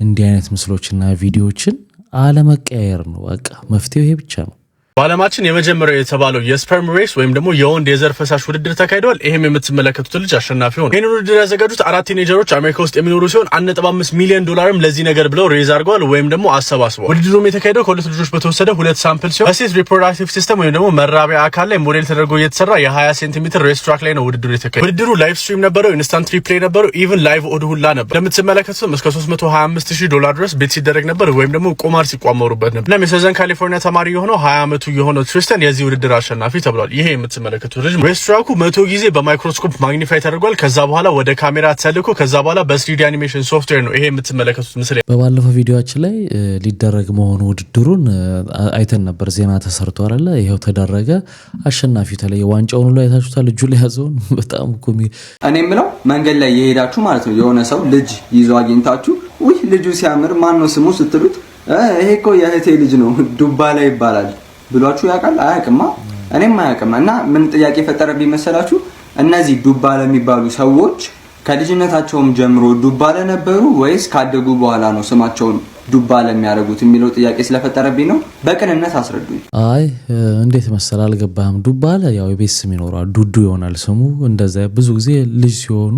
S2: እንዲህ አይነት ምስሎችና ቪዲዮዎችን አለመቀያየር ነው። በቃ መፍትሄው ይሄ ብቻ ነው።
S6: በዓለማችን የመጀመሪያው የተባለው የስፐርም ሬስ ወይም ደግሞ የወንድ የዘር ፈሳሽ ውድድር ተካሂዷል። ይሄም የምትመለከቱት ልጅ አሸናፊ ሆነ። ይህን ውድድር ያዘጋጁት 4 ቲኔጀሮች አሜሪካ ውስጥ የሚኖሩ ሲሆን 1.5 ሚሊዮን ዶላርም ለዚህ ነገር ብለው ሬዝ አድርገዋል ወይም ደግሞ አሰባስበዋል። ውድድሩም የተካሄደው ከሁለት ልጆች በተወሰደ 2 ሳምፕል ሲሆን በሴት ሪፕሮዳክቲቭ ሲስተም ወይም ደግሞ መራቢያ አካል ላይ ሞዴል ተደርጎ እየተሰራ የ20 ሴንቲሜትር ሬስ ትራክ ላይ ነው ውድድሩ የተካሄደው። ውድድሩ ላይቭ ስትሪም ነበረው፣ ኢንስታንት ሪፕሌይ ነበረው፣ ኢቭን ላይቭ ኦድ ሁላ ነበር። እንደምትመለከቱት እስከ $325,000 ድረስ ቤት ሲደረግ ነበር ወይም ደግሞ ቁማር ሲቋመሩበት ነበር። እና የሰዘን ካሊፎርኒያ ተማሪ የሆነው 20 ዓመቱ የሆነው ትሪስተን የዚህ ውድድር አሸናፊ ተብሏል። ይሄ የምትመለከቱት ልጅ ሬስ ትራኩ 100 ጊዜ በማይክሮስኮፕ ማግኒፋይ ተደርጓል። ከዛ በኋላ ወደ ካሜራ ተልኮ ከዛ በኋላ በ3D አኒሜሽን ሶፍትዌር ነው ይሄ የምትመለከቱት ምስል።
S2: በባለፈው ቪዲዮአችን ላይ ሊደረግ መሆኑ ውድድሩን አይተን ነበር፣ ዜና ተሰርቷል አለ። ይሄው ተደረገ። አሸናፊ ተለየ። ዋንጫውን ሁሉ አይታችሁታል። ልጁ ላይ ያዘውን በጣም ኮሚ።
S8: እኔ የምለው መንገድ ላይ የሄዳችሁ ማለት ነው የሆነ ሰው ልጅ ይዞ አግኝታችሁ ውይ ልጁ ሲያምር ማን ነው ስሙ ስትሉት ይሄ እኮ የእህቴ ልጅ ነው ዱባለ ይባላል ብሏችሁ ያውቃል? አያውቅማ። እኔም አያውቅም። እና ምን ጥያቄ ፈጠረብኝ መሰላችሁ? እነዚህ ዱባለ የሚባሉ ሰዎች ከልጅነታቸውም ጀምሮ ዱባለ ነበሩ ወይስ ካደጉ በኋላ ነው ስማቸውን ዱባለ የሚያደርጉት የሚለው ጥያቄ ስለፈጠረብኝ ነው። በቅንነት አስረዱኝ።
S2: አይ እንዴት መሰል አልገባህም። ዱባለ ያው የቤት ስም ይኖራል፣ ዱዱ ይሆናል ስሙ። እንደዛ ብዙ ጊዜ ልጅ ሲሆኑ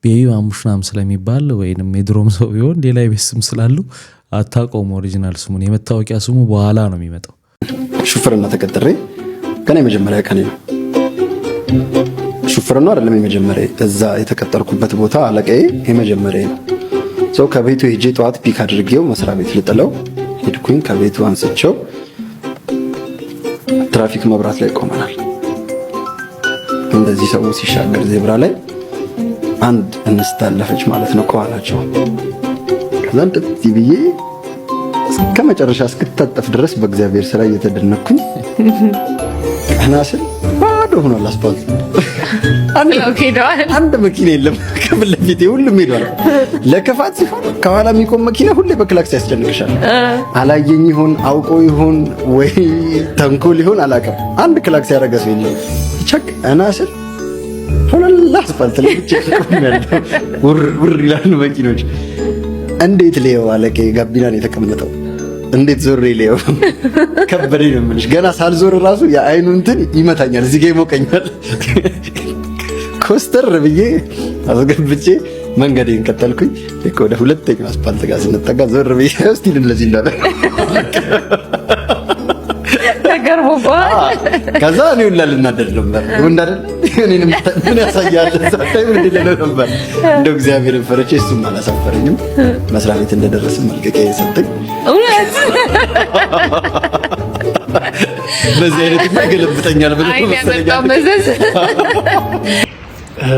S2: ቤቢ ማሙሽናም ስለሚባል ወይንም የድሮም ሰው ቢሆን ሌላ የቤት ስም ስላለው አታውቀውም ኦሪጂናል ስሙን። የመታወቂያ ስሙ በኋላ ነው የሚመጣው።
S12: ሹፍርና ተቀጥሬ ገና የመጀመሪያ ቀኔ ነው። ሹፍርና አይደለም የመጀመሪያ፣ እዛ የተቀጠርኩበት ቦታ አለቃዬ የመጀመሪያ ነው። ሰው ከቤቱ ሄጄ ጠዋት ፒክ አድርጌው መስሪያ ቤት ልጥለው ሄድኩኝ። ከቤቱ አንስቼው ትራፊክ መብራት ላይ ቆመናል። እንደዚህ ሰው ሲሻገር ዜብራ ላይ አንድ እንስት አለፈች ማለት ነው ከኋላቸው። ከዛ እንደዚህ ብዬ እስከ መጨረሻ እስክታጠፍ ድረስ በእግዚአብሔር ስራ እየተደነኩኝ ቀና ስል ባዶ ሆኗል አስፋልት። አንድ መኪና የለም ከፊት ለፊቴ፣ ሁሉም ሄዷል። ለከፋት ሲሆን ከኋላ የሚቆም መኪና ሁሌ በክላክስ ያስጨንቅሻል። አላየኝ ይሆን አውቆ ይሆን ወይ ተንኮል ይሆን አላውቅም። አንድ ክላክስ ያደረገ ሰው የለም። ቸክ ቀና ስል ሁላ አስፋልት ላይ ብቻ ውር ይላሉ መኪኖች። እንዴት ሊየው አለቄ ጋቢና ነው የተቀመጠው። እንዴት ዞሬ ሊየው ከበደኝ ነው የምልሽ። ገና ሳልዞር ራሱ የአይኑ እንትን ይመታኛል፣ እዚህ ጋር ይሞቀኛል። ኮስተር ብዬ አስገብቼ መንገዴን ቀጠልኩኝ። ወደ ሁለተኛው አስፓልት ጋር ስንጠጋ ዞር ብዬ እስቲ እንደዚህ እንዳለ ከዛ እኔ ሁላ ልናደድ ነበር። እንዳደል እኔንም ምን ያሳያል ሳታይ ምን እንደሌለው ነበር። እንደው እግዚአብሔርን ፈርቼ እሱም አላሳፈረኝም። መስሪያ ቤት እንደደረስን መልቀቂያ የሰጠኝ እውነት በዚህ አይነት ይገለብጠኛል ብሎ መሰለኝ።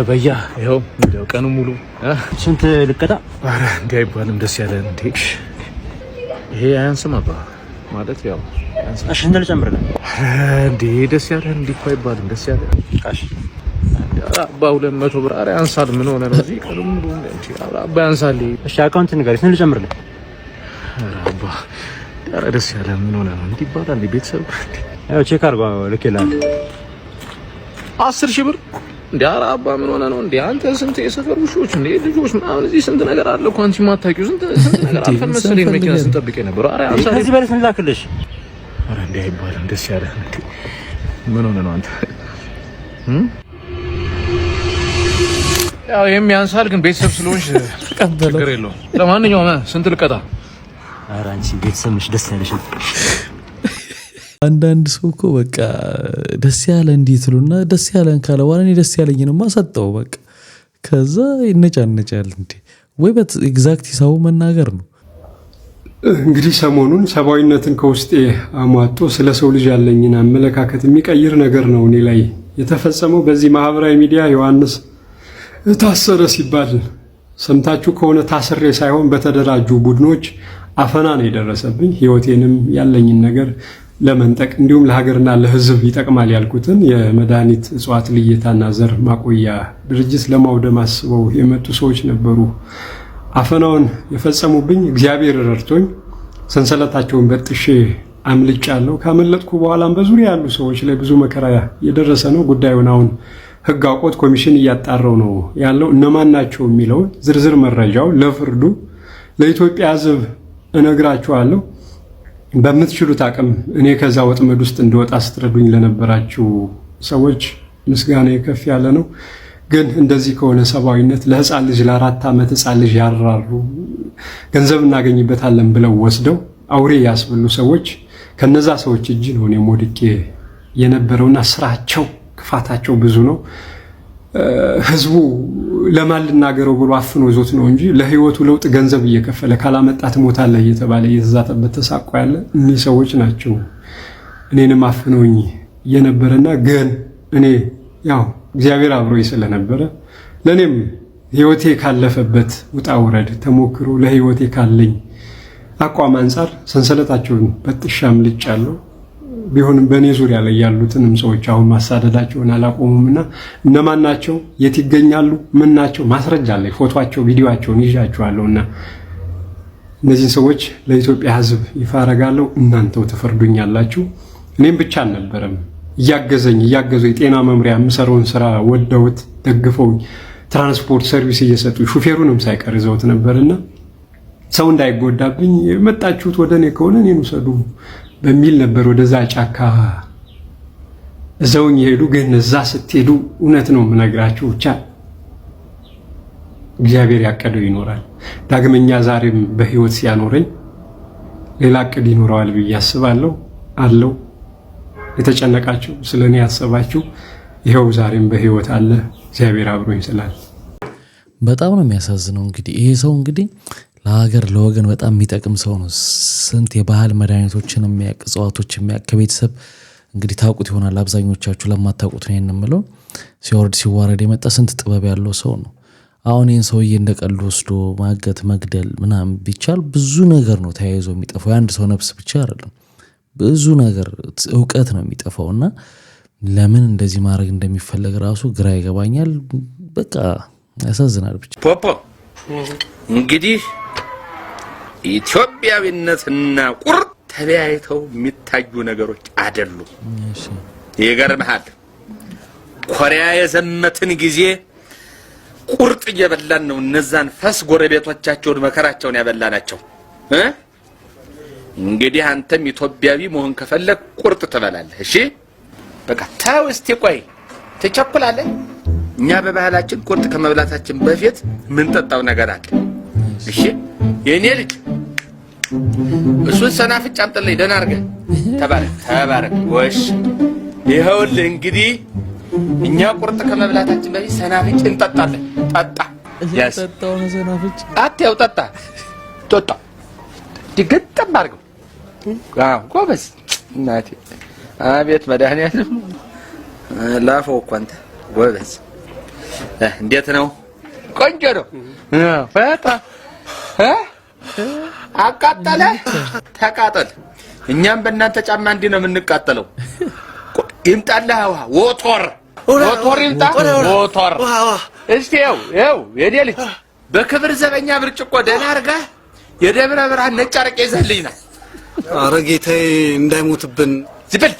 S10: በያ ይኸው እንደው ቀኑ ሙሉ ስንት ልቀጣ? ኧረ እንዲህ አይባልም። ደስ ያለን እንዴ ይሄ አያንስም አባ ማለት ያው እሺ እንደ ልጨምርልህ እንዴ ደስ ያለን እንዲህ እኮ አይባልም። ደስ ያለን ካሽ አባ 200 ብር። ኧረ ያንሳል። ምን ሆነ ነው እዚህ ቀኑ ሙሉ እንዴ? አባ ያንሳል። እሺ አካውንት ንገሪኝ ስንት ልጨምርልህ? ኧረ አባ ኧረ ደስ ያለን ምን ሆነ ነው እንዲህ ይባላል? እንዴ ቤተሰብ ያው ቼክ አድርጎ ልኬልሃለሁ 10,000 ብር እንዴ? ኧረ አባ ምን ሆነ ነው እንዴ? አንተ ስንት የሰፈር ውሾች እንዴ ልጆች ምናምን እዚህ ስንት ነገር አለ እኮ አንቺ የማታውቂው ስንት ነገር አልፈን መሰለኝ መኪና ስንጠብቅ የነበረው። ኧረ ያንሳል። ከዚህ በላይ ስንት ላክልሽ? ኧረ እንዴ አይባልም። ደስ ያለህ እንዴ ምን ሆነ ነው አንተ? ያው የሚያንሳል ግን ቤተሰብ ስለሆንሽ ችግር የለውም። ለማንኛውም ስንት ልቀጣ? ኧረ አንቺ ቤተሰብ ነሽ ደስ ያለሽ።
S2: አንዳንድ ሰው እኮ በቃ ደስ ያለ እንዴት ትሉና ደስ ያለን ካለ በኋላ እኔ ደስ ያለኝንማ ሰጠው በቃ። ከዛ ይነጫነጫል እንዴ ወይ ኤግዛክት ሂሳቡ መናገር ነው።
S13: እንግዲህ ሰሞኑን ሰብአዊነትን ከውስጤ አሟጦ ስለ ሰው ልጅ ያለኝን አመለካከት የሚቀይር ነገር ነው እኔ ላይ የተፈጸመው። በዚህ ማህበራዊ ሚዲያ ዮሐንስ ታሰረ ሲባል ሰምታችሁ ከሆነ ታስሬ ሳይሆን በተደራጁ ቡድኖች አፈና ነው የደረሰብኝ። ህይወቴንም ያለኝን ነገር ለመንጠቅ እንዲሁም ለሀገርና ለሕዝብ ይጠቅማል ያልኩትን የመድኃኒት እጽዋት ልየታና ዘር ማቆያ ድርጅት ለማውደም አስበው የመጡ ሰዎች ነበሩ። አፈናውን የፈጸሙብኝ እግዚአብሔር ረድቶኝ ሰንሰለታቸውን በጥሼ አምልጫለሁ። ካመለጥኩ በኋላም በዙሪያ ያሉ ሰዎች ላይ ብዙ መከራ የደረሰ ነው። ጉዳዩን አሁን ህግ አውቆት ኮሚሽን እያጣራው ነው ያለው። እነማን ናቸው የሚለውን ዝርዝር መረጃው ለፍርዱ ለኢትዮጵያ ሕዝብ እነግራችኋለሁ በምትችሉት አቅም እኔ ከዛ ወጥመድ ውስጥ እንደወጣ ስትረዱኝ ለነበራችሁ ሰዎች ምስጋና ከፍ ያለ ነው። ግን እንደዚህ ከሆነ ሰብአዊነት ለህፃን ልጅ ለ4 ዓመት ህፃን ልጅ ያራሩ ገንዘብ እናገኝበታለን ብለው ወስደው አውሬ ያስብሉ ሰዎች ከነዛ ሰዎች እጅ ነው እኔ ሞድቄ የነበረውና ስራቸው ክፋታቸው ብዙ ነው። ህዝቡ ለማን ልናገረው ብሎ አፍኖ ይዞት ነው እንጂ ለህይወቱ ለውጥ ገንዘብ እየከፈለ ካላመጣት ሞታለህ እየተባለ እየተዛተበት ተሳቆ ያለ እኒህ ሰዎች ናቸው እኔንም አፍነውኝ የነበረና ግን እኔ ያው እግዚአብሔር አብሮኝ ስለነበረ ለኔም ህይወቴ ካለፈበት ውጣ ውረድ ተሞክሮ ለህይወቴ ካለኝ አቋም አንፃር ሰንሰለታቸውን በጥሻም ልጫለሁ። ቢሆንም በእኔ ዙሪያ ላይ ያሉትንም ሰዎች አሁን ማሳደዳቸውን አላቆሙምና እነማን ናቸው የት ይገኛሉ ምን ናቸው ማስረጃ አለኝ ፎቶአቸው ቪዲዮአቸውን ይዣቸዋለሁና እነዚህ ሰዎች ለኢትዮጵያ ህዝብ ይፋ አደርጋለሁ። እናንተው ተፈርዱኛላችሁ። እኔም ብቻ አልነበረም እያገዙ የጤና መምሪያ የምሰራውን ስራ ወደውት ደግፈውኝ ትራንስፖርት ሰርቪስ እየሰጡ ሹፌሩንም ሳይቀር ይዘውት ነበርና ሰው እንዳይጎዳብኝ መጣችሁት ወደኔ ከሆነ እኔን ውሰዱ በሚል ነበር ወደዛ ጫካ እዘውኝ ሄዱ። ግን እዛ ስትሄዱ እውነት ነው የምነግራችሁ ብቻ እግዚአብሔር ያቀደው ይኖራል። ዳግመኛ ዛሬም በህይወት ሲያኖረኝ ሌላ ዕቅድ ይኖረዋል ብዬ አስባለሁ አለው። የተጨነቃችሁ ስለኔ ያሰባችሁ ይሄው ዛሬም በህይወት አለ እግዚአብሔር አብሮኝ ስላለ
S2: በጣም ነው የሚያሳዝነው። እንግዲህ ይሄ ሰው እንግዲህ ለሀገር ለወገን በጣም የሚጠቅም ሰው ነው። ስንት የባህል መድኃኒቶችን የሚያውቅ እጽዋቶች የሚያውቅ ከቤተሰብ እንግዲህ ታውቁት ይሆናል አብዛኞቻችሁ ለማታውቁት ነው የምለው ሲወርድ ሲዋረድ የመጣ ስንት ጥበብ ያለው ሰው ነው። አሁን ይህን ሰውዬ እንደቀልድ ወስዶ ማገት መግደል ምናምን ቢቻል ብዙ ነገር ነው ተያይዞ የሚጠፋው። የአንድ ሰው ነፍስ ብቻ አይደለም ብዙ ነገር እውቀት ነው የሚጠፋውና ለምን እንደዚህ ማድረግ እንደሚፈለግ ራሱ ግራ ይገባኛል። በቃ ያሳዝናል። ብቻ
S9: ፖፖ እንግዲህ ኢትዮጵያዊነትና ቁርጥ ተለያይተው የሚታዩ ነገሮች አይደሉም። ይገርምሃል ኮሪያ የዘመትን ጊዜ ቁርጥ እየበላን ነው እነዛን ፈስ ጎረቤቶቻቸውን መከራቸውን ያበላናቸው። እንግዲህ አንተም ኢትዮጵያዊ መሆን ከፈለክ ቁርጥ ትበላለህ። እሺ በቃ ታው እስቲ ቆይ ትቸኩላለህ። እኛ በባህላችን ቁርጥ ከመብላታችን በፊት ምን ጠጣው ነገር አለ። እሺ የኔ ልጅ እሱን ሰናፍጭ አምጥልኝ ደህና አድርገህ ተባረክ ወሽ ይኸውልህ እንግዲህ እኛ ቁርጥ ከመብላታችን በፊት ሰናፍጭ እንጠጣለን። ጠጣ ያስጠጣው ነው ሰናፍጭ አትያው ጠጣ ድግጥም አድርገው። ጎበዝ እናቴ አቤት መድኃኒዓለም ላፈው እኮ አንተ ጎበዝ። እንዴት ነው? ቆንጆ ነው። ፈታ አቃጠለ ተቃጠል። እኛም በእናንተ ጫማ እንዲህ ነው የምንቃጠለው። ይምጣልህ ወቶር ይምጣ ወቶር። እስቲ ይኸው የኔ ልጅ በክብር ዘበኛ ብርጭቆ ደህና አድርገህ የደብረ ብርሃን ነጭ አረቄ ይዘህልኝና።
S12: ኧረ ጌታዬ እንዳይሞትብን።
S9: ዝብል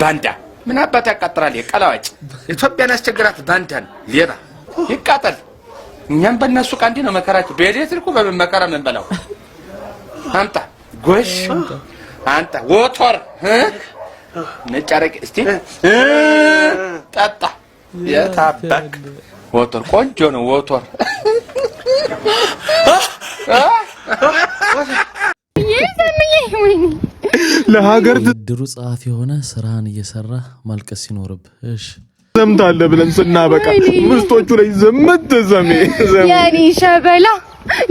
S9: ባንዳ ምን አባት ያቃጥራል? የቀላዋጭ ኢትዮጵያን አስቸግራት ባንዳን ሌባ ይቃጠል። እኛም በእነሱ ቃንዲ ነው መከራቸው። በኤሌክትሪኩ በምን መከራ ምን በላው። አምጣ ጎሽ አንተ ወቶር ነጭ አረቄ እስቲ ጠጣ። የታባክ ወቶር ቆንጆ ነው ወቶር።
S2: ለሀገር ድሩ ጸሐፊ የሆነ ስራን እየሰራ ማልቀስ ሲኖርብህ እሺ
S14: ዘምታለህ ብለን ስናበቃ ምስቶቹ ላይ ዘመት ዘሜ
S15: የኔ ሸበላ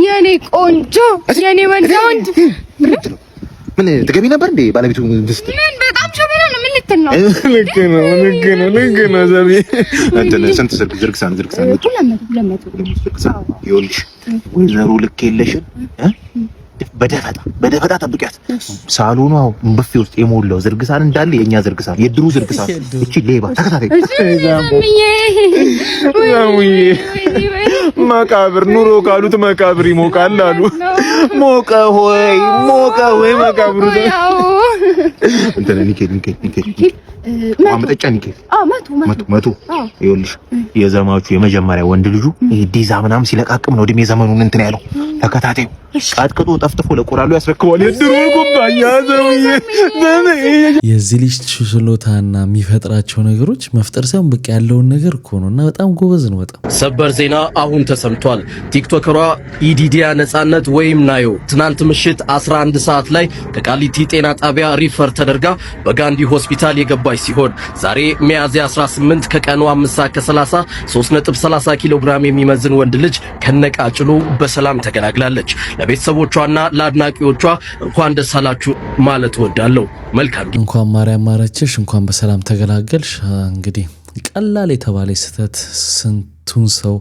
S15: የኔ ቆንጆ የኔ ወንድ
S23: ምን ተገቢ ነበር እንዴ ባለቤቱ ድስት
S15: ምን በጣም ሸበላ ነው። ምን ልትል ነው?
S14: ልክ ነው ዘሜ
S23: እንትን ስንት ዝርግሳን
S15: ለመቶ
S23: ይኸውልሽ ወይዘሮ ልክ የለሽን በደፈጣ ጠብቂያት። ሳሎኑ ብፌ ውስጥ የሞላው ዝርግሳን እንዳለ የኛ ዝርግሳን የድሩ ዝርግሳን እቺ ሌባ ተከታታይ
S14: መቃብር ኑሮ ካሉት መቃብር ይሞቃል አሉ። ሞቀ ሆይ መቃብሩ እንትን
S23: አመጣጫ ንኬ መቶ ይኸውልሽ የዘማቹ የመጀመሪያ ወንድ ልጁ ይሄ ዲዛ ምናምን ሲለቃቅም ነው እድሜ ዘመኑን እንትን ያለው ተከታታዩ ቃጥቅጦ ጠፍጥፎ ለቆራሉ ያስረክባል የድሮ ጉባኛ ዘውዬ
S2: የዚህ ልጅ ችሎታና የሚፈጥራቸው ነገሮች መፍጠር ሳይሆን በቃ ያለውን ነገር እኮ ነውና በጣም ጎበዝ ነው በጣም
S16: ሰበር ዜና አሁን ተሰምቷል ቲክቶከሯ ኢዲዲያ ነጻነት ወይም ናዮ ትናንት ምሽት 11 ሰዓት ላይ ከቃሊቲ ጤና ጣቢያ ሪፈር ተደርጋ በጋንዲ ሆስፒታል የገባች ሲሆን ዛሬ ሚያዝያ 18 ከቀኑ 5:30 3.30 ኪሎ ግራም የሚመዝን ወንድ ልጅ ከነቃጭሉ በሰላም ተገላግላለች ለቤተሰቦቿና ለአድናቂዎቿ እንኳን ደስ አላችሁ ማለት ወዳለው መልካም
S2: እንኳን ማርያም ማረችሽ እንኳን በሰላም ተገላገልሽ እንግዲህ ቀላል የተባለ ስህተት ስንቱን ሰው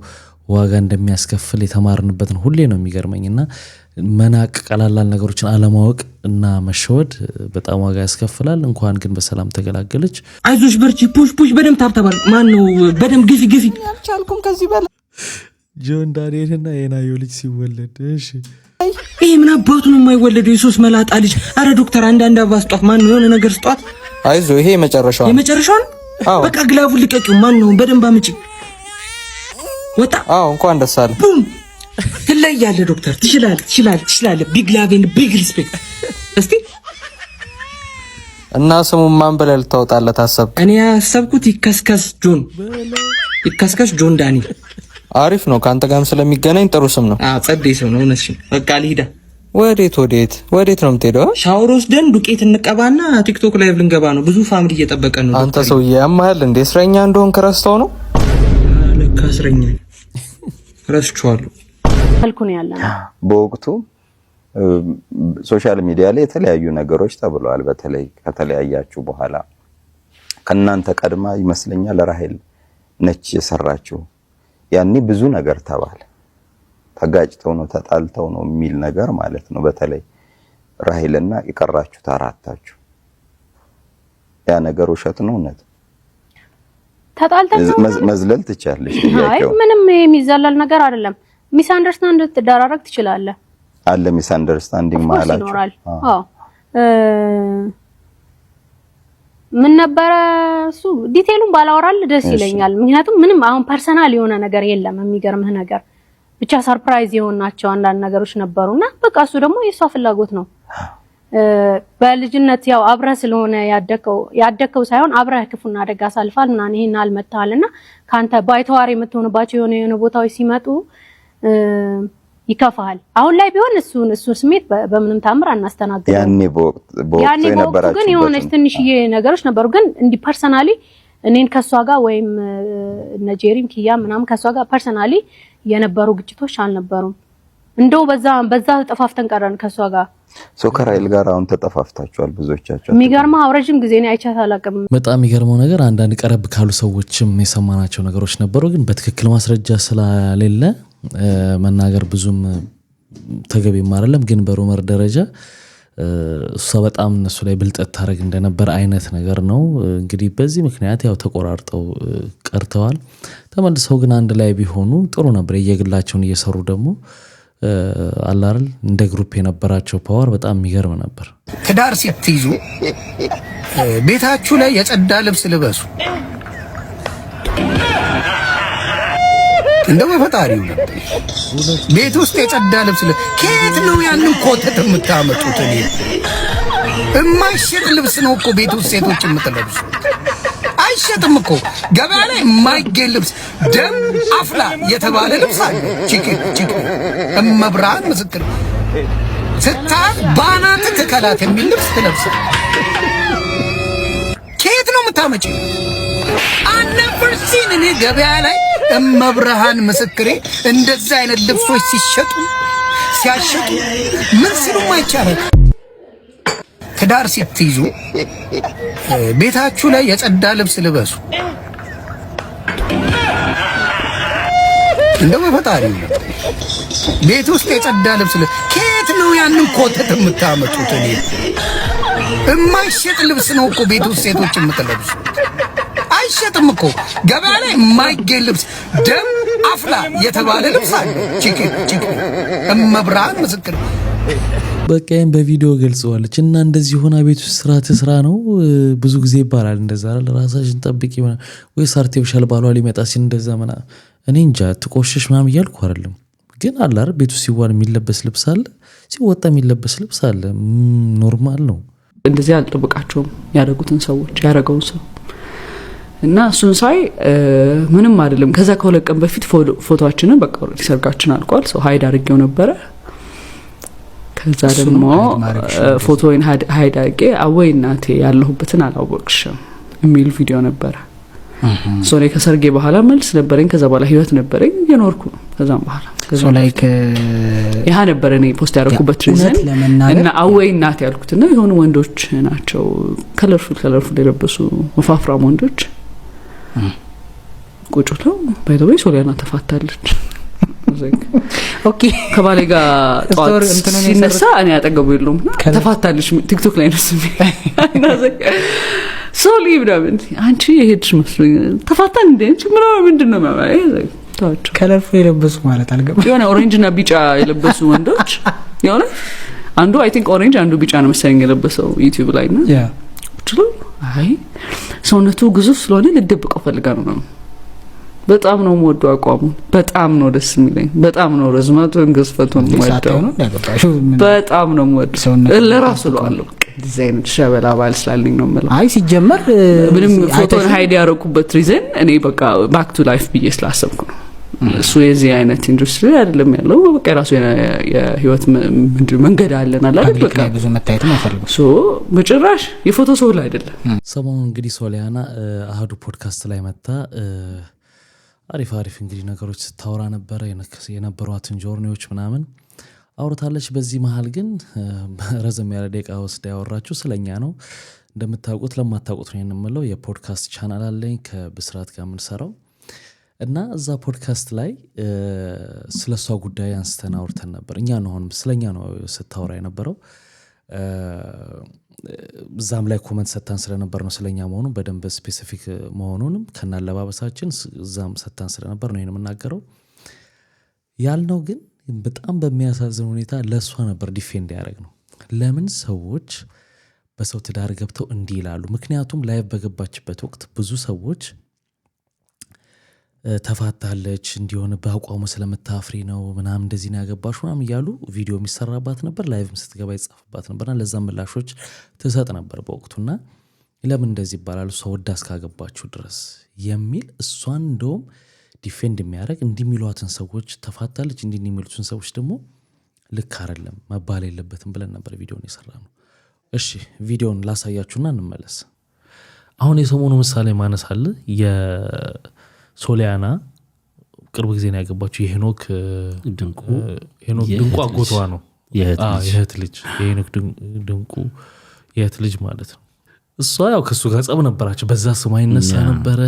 S2: ዋጋ እንደሚያስከፍል የተማርንበት ነው ሁሌ ነው የሚገርመኝና መናቅ ቀላላል ነገሮችን አለማወቅ እና መሸወድ በጣም ዋጋ ያስከፍላል እንኳን ግን በሰላም ተገላገለች
S17: አይዞሽ በርቺ ፑሽ በደም ታብታባል ማን ነው በደም ግፊ አልቻልኩም ከዚህ በላይ
S2: ጆን ዳንኤልና የናዮ ልጅ ሲወለድ እሺ
S17: ይሄ ምን አባቱ ነው የማይወለደው የሶስት መላጣ ልጅ አረ ዶክተር አንድ አባስጧት ማን ነው የሆነ ነገር ስጧት
S18: አይዞ ይሄ የመጨረሻው
S17: በቃ ግላቡን ልቀቂው ማን ነው በደንብ አምጪ ወጣ
S18: እንኳን ደስ አለ
S17: ትለያለህ ዶክተር ትችላለህ ቢግ ላቭ ቢግ ሪስፔክት እስቲ
S18: እና ስሙን ማን ብለህ ልታወጣለት አሰብክ
S17: እኔ ያሰብኩት ይከስከስ ጆን ዳንኤል
S18: አሪፍ ነው ካንተ ጋርም ስለሚገናኝ ጥሩ ስም ነው
S17: ጸደይ ስም ነው እነሱ በቃ ልሂዳ
S18: ወዴት ነው የምትሄደው
S17: ሻወር ወስደን ዱቄት እንቀባና ቲክቶክ ላይቭ ልንገባ ነው ብዙ ፋሚሊ እየጠበቀን ነው
S18: አንተ ሰውዬ ያማል እንዴ እስረኛ እንደሆን ከረስተው ነው
S17: ለካ እስረኛ ረስቻለሁ
S19: መልኩን ያለና
S25: በወቅቱ ሶሻል ሚዲያ ላይ የተለያዩ ነገሮች ተብለዋል በተለይ ከተለያያችሁ በኋላ ከናንተ ቀድማ ይመስለኛል ራሄል ነች የሰራችው ያኔ ብዙ ነገር ተባለ ተጋጭተው ነው ተጣልተው ነው የሚል ነገር ማለት ነው በተለይ ራሄልና ይቀራችሁ ታራታችሁ ያ ነገር ውሸት ነው እውነት
S19: ተጣልተው
S25: መዝለል ትቻለሽ
S19: አይ ምንም የሚዘለል ነገር አይደለም ሚስ አንደርስታንድ ተደራረግ ትችላለህ
S25: አለ ሚስ አንደርስታንዲንግ ማላችሁ
S19: ምን ነበር እሱ ዲቴሉን ባላወራል ደስ ይለኛል ምክንያቱም ምንም አሁን ፐርሰናል የሆነ ነገር የለም የሚገርምህ ነገር ብቻ ሰርፕራይዝ የሆናቸው አንዳንድ ነገሮች ነበሩና በቃ እሱ ደግሞ የሷ ፍላጎት ነው በልጅነት ያው አብረህ ስለሆነ ያደከው ሳይሆን አብረህ ክፉና አደጋ አሳልፋል እና ይሄን አልመጣልና ካንተ ባይተዋር የምትሆንባቸው የሆነ ቦታዎች ሲመጡ ይከፋል አሁን ላይ ቢሆን እሱ ስሜት በምንም ታምር አናስተናግደው ያኔ በወቅቱ ግን የሆነች ትንሽዬ ነገሮች ነበሩ ግን እንዲ ፐርሰናሊ እኔን ከሷ ጋር ወይም ነጄሪም ኪያ ምናምን ከሷ ጋር ፐርሰናሊ የነበሩ ግጭቶች አልነበሩም እንደው በዛ ተጠፋፍተን ቀረን ከሷ ጋር
S25: ሶከራይል ጋር አሁን ተጠፋፍታችኋል ብዙዎቻችሁ
S19: የሚገርመው አውረጅም ጊዜ ነው አይቻት አላቀም
S2: በጣም የሚገርመው ነገር አንዳንድ ቀረብ ካሉ ሰዎችም የሰማናቸው ነገሮች ነበሩ ግን በትክክል ማስረጃ ስለሌለ መናገር ብዙም ተገቢ አይደለም ግን በሩመር ደረጃ እሷ በጣም እነሱ ላይ ብልጠት ታረግ እንደነበር አይነት ነገር ነው እንግዲህ በዚህ ምክንያት ያው ተቆራርጠው ቀርተዋል ተመልሰው ግን አንድ ላይ ቢሆኑ ጥሩ ነበር የየግላቸውን እየሰሩ ደግሞ አላርል እንደ ግሩፕ የነበራቸው ፓወር በጣም የሚገርም ነበር
S26: ትዳር ሲትይዙ ቤታችሁ ላይ የጸዳ ልብስ ልበሱ እንደው በፈጣሪው ቤት ውስጥ የጸዳ ልብስ ከየት ነው ያንን ኮተት የምታመጡት እኔ የማይሸጥ ልብስ ነው እኮ ቤት ውስጥ ሴቶች የምትለብሱ አይሸጥም እኮ ገበያ ላይ የማይገኝ ልብስ ደም አፍላ የተባለ ልብስ አለ ቺክ እመብርሃን ምስክር ስታት ባናት ተከላት የሚል ልብስ ትለብስ ከየት ነው የምታመጪ አነበር ሲን እኔ ገበያ ላይ እመብርሃን ምስክሬ እንደዛ አይነት ልብሶች ሲያሸጡ ምን ሲሉ ማይቻለ ትዳር ሲትይዙ ቤታችሁ ላይ የጸዳ ልብስ ልበሱ እንደው በፈጣሪው ቤት ውስጥ የጸዳ ልብስ ከየት ነው ያንን ኮተት የምታመጡት እኔ የማይሸጥ ልብስ ነው እኮ ቤት ውስጥ ሴቶች የምትለብሱ አይሸጥም እኮ ገበያ ላይ የማይገኝ ልብስ ደም አፍላ የተባለ ልብስ አለ ቺክ እመብርሃን ምስክር
S2: በቃ ይሄን በቪዲዮ ገልጸዋለች። እና እንደዚህ ሆና ቤት ውስጥ ስራ ነው ብዙ ጊዜ ይባላል። እንደዛ አይደል ራሳሽን ጠብቂ ወይስ አርቲፊሻል ባሏ ሊመጣ ሲል እንደዛ ምናምን እኔ እንጃ ትቆሽሽ ምናምን እያልኩ አይደለም፣ ግን አለ አይደል ቤት ውስጥ ሲዋል የሚለበስ ልብስ አለ፣ ሲወጣ የሚለበስ ልብስ አለ። ኖርማል ነው።
S1: እንደዚህ አልጠብቃቸውም ያደረጉትን ሰዎች ያደረገውን ሰው እና እሱን ሳይ ምንም አይደለም። ከዛ ከሁለት ቀን በፊት ፎቶአችንን በቃ ሰርጋችን አልቋል። ሰው ሃይድ አድርጌው ነበረ። ከዛ ደግሞ ፎቶውን ሃይድ አድርጌ አወይ እናቴ ያለሁበትን አላወቅሽም የሚል ቪዲዮ ነበረ። ሶ ላይ ከሰርጌ በኋላ መልስ ነበረኝ። ከዛ በኋላ ህይወት ነበረኝ የኖርኩ ነው። ከዛም በኋላ
S11: ሶ ላይክ
S1: ያ ነበር እኔ ፖስት ያደረኩበት ሪዝን እና አወይ እናቴ ያልኩትና የሆኑ ወንዶች ናቸው ከለርፉል የለበሱ ወፋፍራም ወንዶች ቁጭ ብለው ባይ ዘ ወይ ሶሊያና ተፋታለች። ኦኬ ከባሌ ጋር ጧት ሲነሳ እኔ አጠገቡ የለውም ተፋታለች። ቲክቶክ ላይ ነው ስሜ እና ሶሊ ብራብን አንቺ የሄድሽ መስሎኝ ተፋታን እንዴ እንጂ ምንድነው ማለት ታውጭ
S11: ከለርፉል የለበሱ ማለት አልገባ
S1: የሆነ ኦሬንጅ እና ቢጫ የለበሱ ወንዶች የሆነ አንዱ አይ ቲንክ ኦሬንጅ አንዱ ቢጫ ነው መሰለኝ የለበሰው ዩቲዩብ ላይ ነው ያ አይ ሰውነቱ ግዙፍ ስለሆነ ልደብቀው ፈልጋ ነው። በጣም ነው የምወደው አቋሙ፣ በጣም ነው ደስ የሚለኝ፣ በጣም ነው ርዝመቱን ግዝፈቱን የምወደው፣ በጣም ነው የምወደው ለራሱ ለዋለው ዲዛይን ሸበላ ባል ስላልኝ ነው ማለት።
S11: አይ ሲጀመር
S1: ምንም ፎቶን ሃይድ ያረኩበት ሪዝን እኔ በቃ ባክ ቱ ላይፍ ብዬ ስላሰብኩ ነው። እሱ የዚህ አይነት ኢንዱስትሪ አይደለም ያለው በቃ ራሱ የህይወት መንገድ አለና አይደል በቃ
S11: ብዙ መታየት ማፈልጉ
S1: ሶ በጭራሽ የፎቶ ሰው ላይ አይደለም።
S2: ሰሞኑን እንግዲህ ሶሊያና አሃዱ ፖድካስት ላይ መጣ አሪፍ እንግዲህ ነገሮች ስታወራ ነበረ የነበሯትን ጆርኒዎች ምናምን አውርታለች። በዚህ መሃል ግን ረዘም ያለ ደቂቃ ወስዳ ያወራችሁ ስለኛ ነው። እንደምታውቁት ለማታውቁት ነው የምንለው የፖድካስት ቻናል አለኝ ከብስራት ጋር የምንሰራው እና እዛ ፖድካስት ላይ ስለሷ ጉዳይ አንስተን አውርተን ነበር። እኛ ነው አሁን ስለኛ ነው ስታወራ የነበረው። እዛም ላይ ኮመንት ሰጥተን ስለነበር ነው ስለኛ መሆኑን በደንብ ስፔሲፊክ መሆኑንም ከናለባበሳችን እዛም ሰጥተን ስለነበር ነው የምናገረው ያልነው። ግን በጣም በሚያሳዝን ሁኔታ ለሷ ነበር ዲፌንድ ያደረግ ነው። ለምን ሰዎች በሰው ትዳር ገብተው እንዲህ ይላሉ? ምክንያቱም ላይቭ በገባችበት ወቅት ብዙ ሰዎች ተፋታለች እንዲሆነ በአቋሙ ስለምታፍሪ ነው ምናምን እንደዚህ ነው ያገባሽ ምናምን እያሉ ቪዲዮ የሚሰራባት ነበር። ላይቭም ስትገባ ይጻፍባት ነበርና ለዛም ምላሾች ትሰጥ ነበር በወቅቱና ለምን እንደዚህ ይባላል እሷ ወዳ እስካገባችሁ ድረስ የሚል እሷን እንደውም ዲፌንድ የሚያደርግ እንዲሚሏትን ሰዎች ተፋታለች እንዲሚሉትን ሰዎች ደግሞ ልክ አይደለም መባል የለበትም ብለን ነበር ቪዲዮን የሰራነው። እሺ ቪዲዮን ላሳያችሁና እንመለስ። አሁን የሰሞኑ ምሳሌ ማነስ አለ ሶሊያና ቅርብ ጊዜ ነው ያገባችው የሄኖክ ድንቁ አጎቷ ነው የእህት ልጅ የሄኖክ ድንቁ የእህት ልጅ ማለት ነው። እሷ ያው ከሱ ጋር ጸብ ነበራቸው በዛ ስሟ ይነሳ ነበረ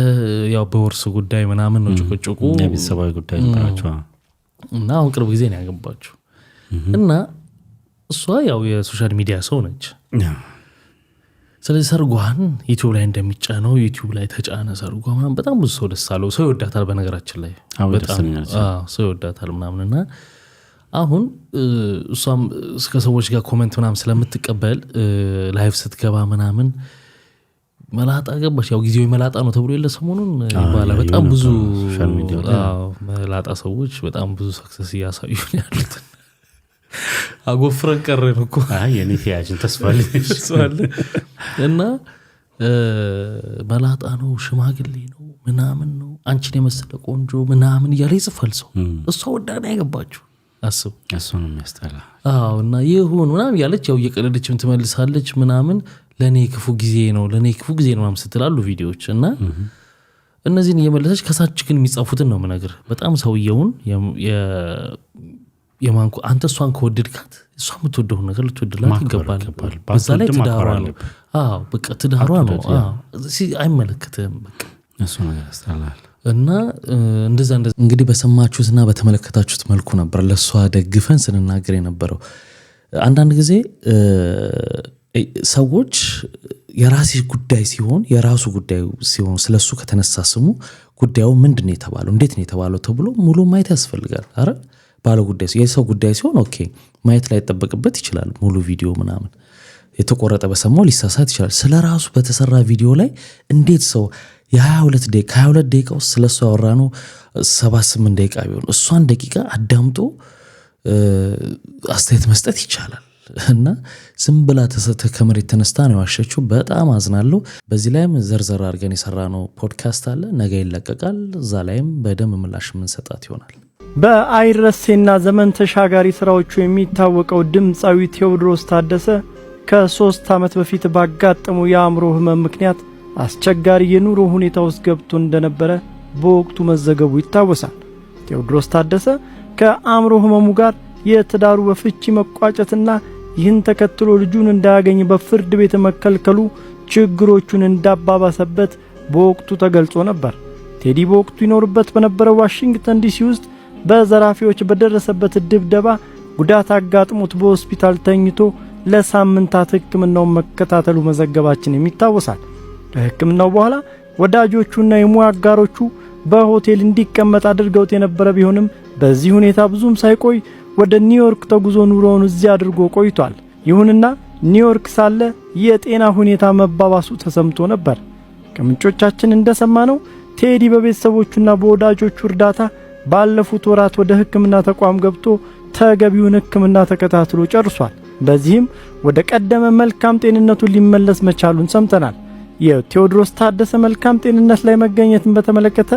S2: ያው በወርስ ጉዳይ ምናምን ነው ጭቅጭቁ
S10: የቤተሰባዊ ጉዳይ ነበራቸው
S2: እና አሁን ቅርብ ጊዜ ነው ያገባችው እና እሷ ያው የሶሻል ሚዲያ ሰው ነች። ስለዚህ ሰርጓን ዩቲዩብ ላይ እንደሚጫነው ዩቲዩብ ላይ ተጫነ ሰርጓ ምናምን በጣም ብዙ ሰው ደስ አለው። ሰው ይወዳታል በነገራችን ላይ በጣም ሰው ይወዳታል ምናምንና አሁን እሷም እስከ ሰዎች ጋር ኮሜንት ምናምን ስለምትቀበል ላይቭ ስትገባ ምናምን መላጣ ገባች። ያው ጊዜው መላጣ ነው ተብሎ የለ ሰሞኑን ይባላል። በጣም ብዙ መላጣ ሰዎች በጣም ብዙ ሰክሰስ እያሳዩ ያሉት አጎፍረን ቀረን እኮ
S10: የኔ ፊያጅን ተስፋለ
S2: እና መላጣ ነው ሽማግሌ ነው ምናምን ነው አንቺን የመሰለ ቆንጆ ምናምን እያለ ይጽፋል ሰው። እሷ ወዳና ያገባችሁ አስቡ።
S10: እሱ ነው የሚያስጠላ።
S2: እና ይሁን ምናምን ያለች ያው እየቀለደችም ትመልሳለች ምናምን ለኔ ክፉ ጊዜ ነው ምናምን ስትላሉ ቪዲዮዎች እና እነዚህን እየመለሰች ከሳች ግን የሚጻፉትን ነው ምነግር በጣም ሰውየውን የማንኩ አንተ እሷን ከወደድካት እሷ የምትወደው ነገር ልትወድላት ይገባል። በዛ ላይ ትዳሯ ነው። በቃ ትዳሯ ነው። አይመለከትም በቃ
S10: እሱ ነገር ያስተላል
S2: እና እንደዛ እንግዲህ በሰማችሁትና በተመለከታችሁት መልኩ ነበር ለሷ ደግፈን ስንናገር የነበረው። አንዳንድ ጊዜ ሰዎች የራሴ ጉዳይ ሲሆን የራሱ ጉዳይ ሲሆን ስለሱ ከተነሳ ስሙ ጉዳዩ ምንድነው የተባለው እንዴት ነው የተባለው ተብሎ ሙሉ ማየት ያስፈልጋል። አረ ባለ ጉዳይ የሰው ጉዳይ ሲሆን ኦኬ ማየት ላይ ተጠበቅበት ይችላል። ሙሉ ቪዲዮ ምናምን የተቆረጠ በሰማው ሊሳሳት ይችላል። ስለራሱ በተሰራ ቪዲዮ ላይ እንዴት ሰው የ22 ደቂቃ ውስጥ ስለሱ ያወራነው 78 ደቂቃ ቢሆን እሷን ደቂቃ አዳምጦ አስተያየት መስጠት ይቻላል። እና ዝም ብላ ከመሬት ተነስታ ነው ያዋሸችው። በጣም አዝናለሁ። በዚህ ላይም ዘርዘር አድርገን የሰራነው ፖድካስት አለ፣ ነገ ይለቀቃል። እዛ ላይም በደንብ ምላሽ የምንሰጣት ይሆናል።
S3: በአይረሴና ዘመን ተሻጋሪ ስራዎቹ የሚታወቀው ድምፃዊ ቴዎድሮስ ታደሰ ከ3 ዓመት በፊት ባጋጠሙ የአእምሮ ህመም ምክንያት አስቸጋሪ የኑሮ ሁኔታ ውስጥ ገብቶ እንደነበረ በወቅቱ መዘገቡ ይታወሳል። ቴዎድሮስ ታደሰ ከአእምሮ ህመሙ ጋር የትዳሩ በፍቺ መቋጨትና ይህን ተከትሎ ልጁን እንዳያገኝ በፍርድ ቤት መከልከሉ ችግሮቹን እንዳባባሰበት በወቅቱ ተገልጾ ነበር። ቴዲ በወቅቱ ይኖርበት በነበረው ዋሽንግተን ዲሲ ውስጥ በዘራፊዎች በደረሰበት ድብደባ ጉዳት አጋጥሞት በሆስፒታል ተኝቶ ለሳምንታት ሕክምናውን መከታተሉ መዘገባችን የሚታወሳል። ከሕክምናው በኋላ ወዳጆቹና የሙያ አጋሮቹ በሆቴል እንዲቀመጥ አድርገውት የነበረ ቢሆንም በዚህ ሁኔታ ብዙም ሳይቆይ ወደ ኒውዮርክ ተጉዞ ኑሮውን እዚያ አድርጎ ቆይቷል። ይሁንና ኒውዮርክ ሳለ የጤና ሁኔታ መባባሱ ተሰምቶ ነበር። ከምንጮቻችን እንደሰማነው ቴዲ በቤተሰቦቹና በወዳጆቹ እርዳታ ባለፉት ወራት ወደ ሕክምና ተቋም ገብቶ ተገቢውን ሕክምና ተከታትሎ ጨርሷል። በዚህም ወደ ቀደመ መልካም ጤንነቱ ሊመለስ መቻሉን ሰምተናል። የቴዎድሮስ ታደሰ መልካም ጤንነት ላይ መገኘትን በተመለከተ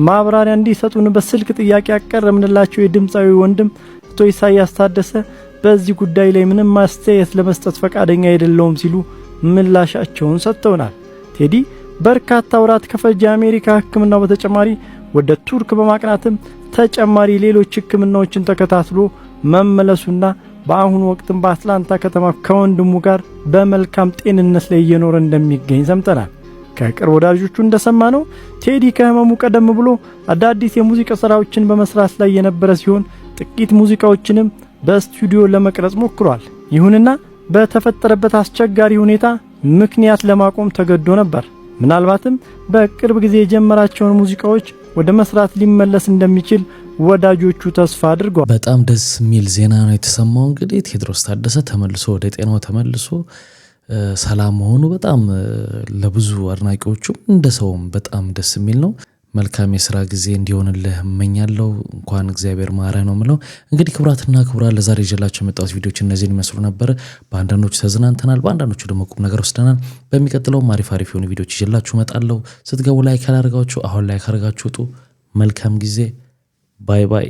S3: ማብራሪያ እንዲሰጡን በስልክ ጥያቄ ያቀረብንላቸው የድምፃዊ ወንድም አቶ ኢሳያስ ታደሰ በዚህ ጉዳይ ላይ ምንም ማስተያየት ለመስጠት ፈቃደኛ አይደለውም ሲሉ ምላሻቸውን ሰጥተውናል። ቴዲ በርካታ ወራት ከፈጀ የአሜሪካ ሕክምናው በተጨማሪ ወደ ቱርክ በማቅናትም ተጨማሪ ሌሎች ሕክምናዎችን ተከታትሎ መመለሱና በአሁኑ ወቅትም በአትላንታ ከተማ ከወንድሙ ጋር በመልካም ጤንነት ላይ እየኖረ እንደሚገኝ ሰምተናል። ከቅርብ ወዳጆቹ እንደሰማነው ቴዲ ከህመሙ ቀደም ብሎ አዳዲስ የሙዚቃ ስራዎችን በመስራት ላይ የነበረ ሲሆን ጥቂት ሙዚቃዎችንም በስቱዲዮ ለመቅረጽ ሞክሯል። ይሁንና በተፈጠረበት አስቸጋሪ ሁኔታ ምክንያት ለማቆም ተገዶ ነበር። ምናልባትም በቅርብ ጊዜ የጀመራቸውን ሙዚቃዎች ወደ መስራት ሊመለስ እንደሚችል ወዳጆቹ ተስፋ አድርገዋል።
S2: በጣም ደስ የሚል ዜና ነው የተሰማው። እንግዲህ ቴዎድሮስ ታደሰ ተመልሶ ወደ ጤናው ተመልሶ ሰላም መሆኑ በጣም ለብዙ አድናቂዎቹም እንደ ሰውም በጣም ደስ የሚል ነው። መልካም የስራ ጊዜ እንዲሆንልህ እመኛለሁ። እንኳን እግዚአብሔር ማረህ ነው የምለው። እንግዲህ ክቡራትና ክቡራን ለዛሬ ይዤላችሁ የመጣሁት ቪዲዮዎች እነዚህን ይመስሉ ነበር። በአንዳንዶቹ ተዝናንተናል፣ በአንዳንዶቹ ደግሞ ቁም ነገር ወስደናል። በሚቀጥለውም አሪፍ የሆኑ ቪዲዮዎች ይዤላችሁ እመጣለሁ። ስትገቡ ላይክ ያላደረጋችሁ አሁን ላይክ አድርጋችሁ ውጡ። መልካም ጊዜ። ባይ ባይ።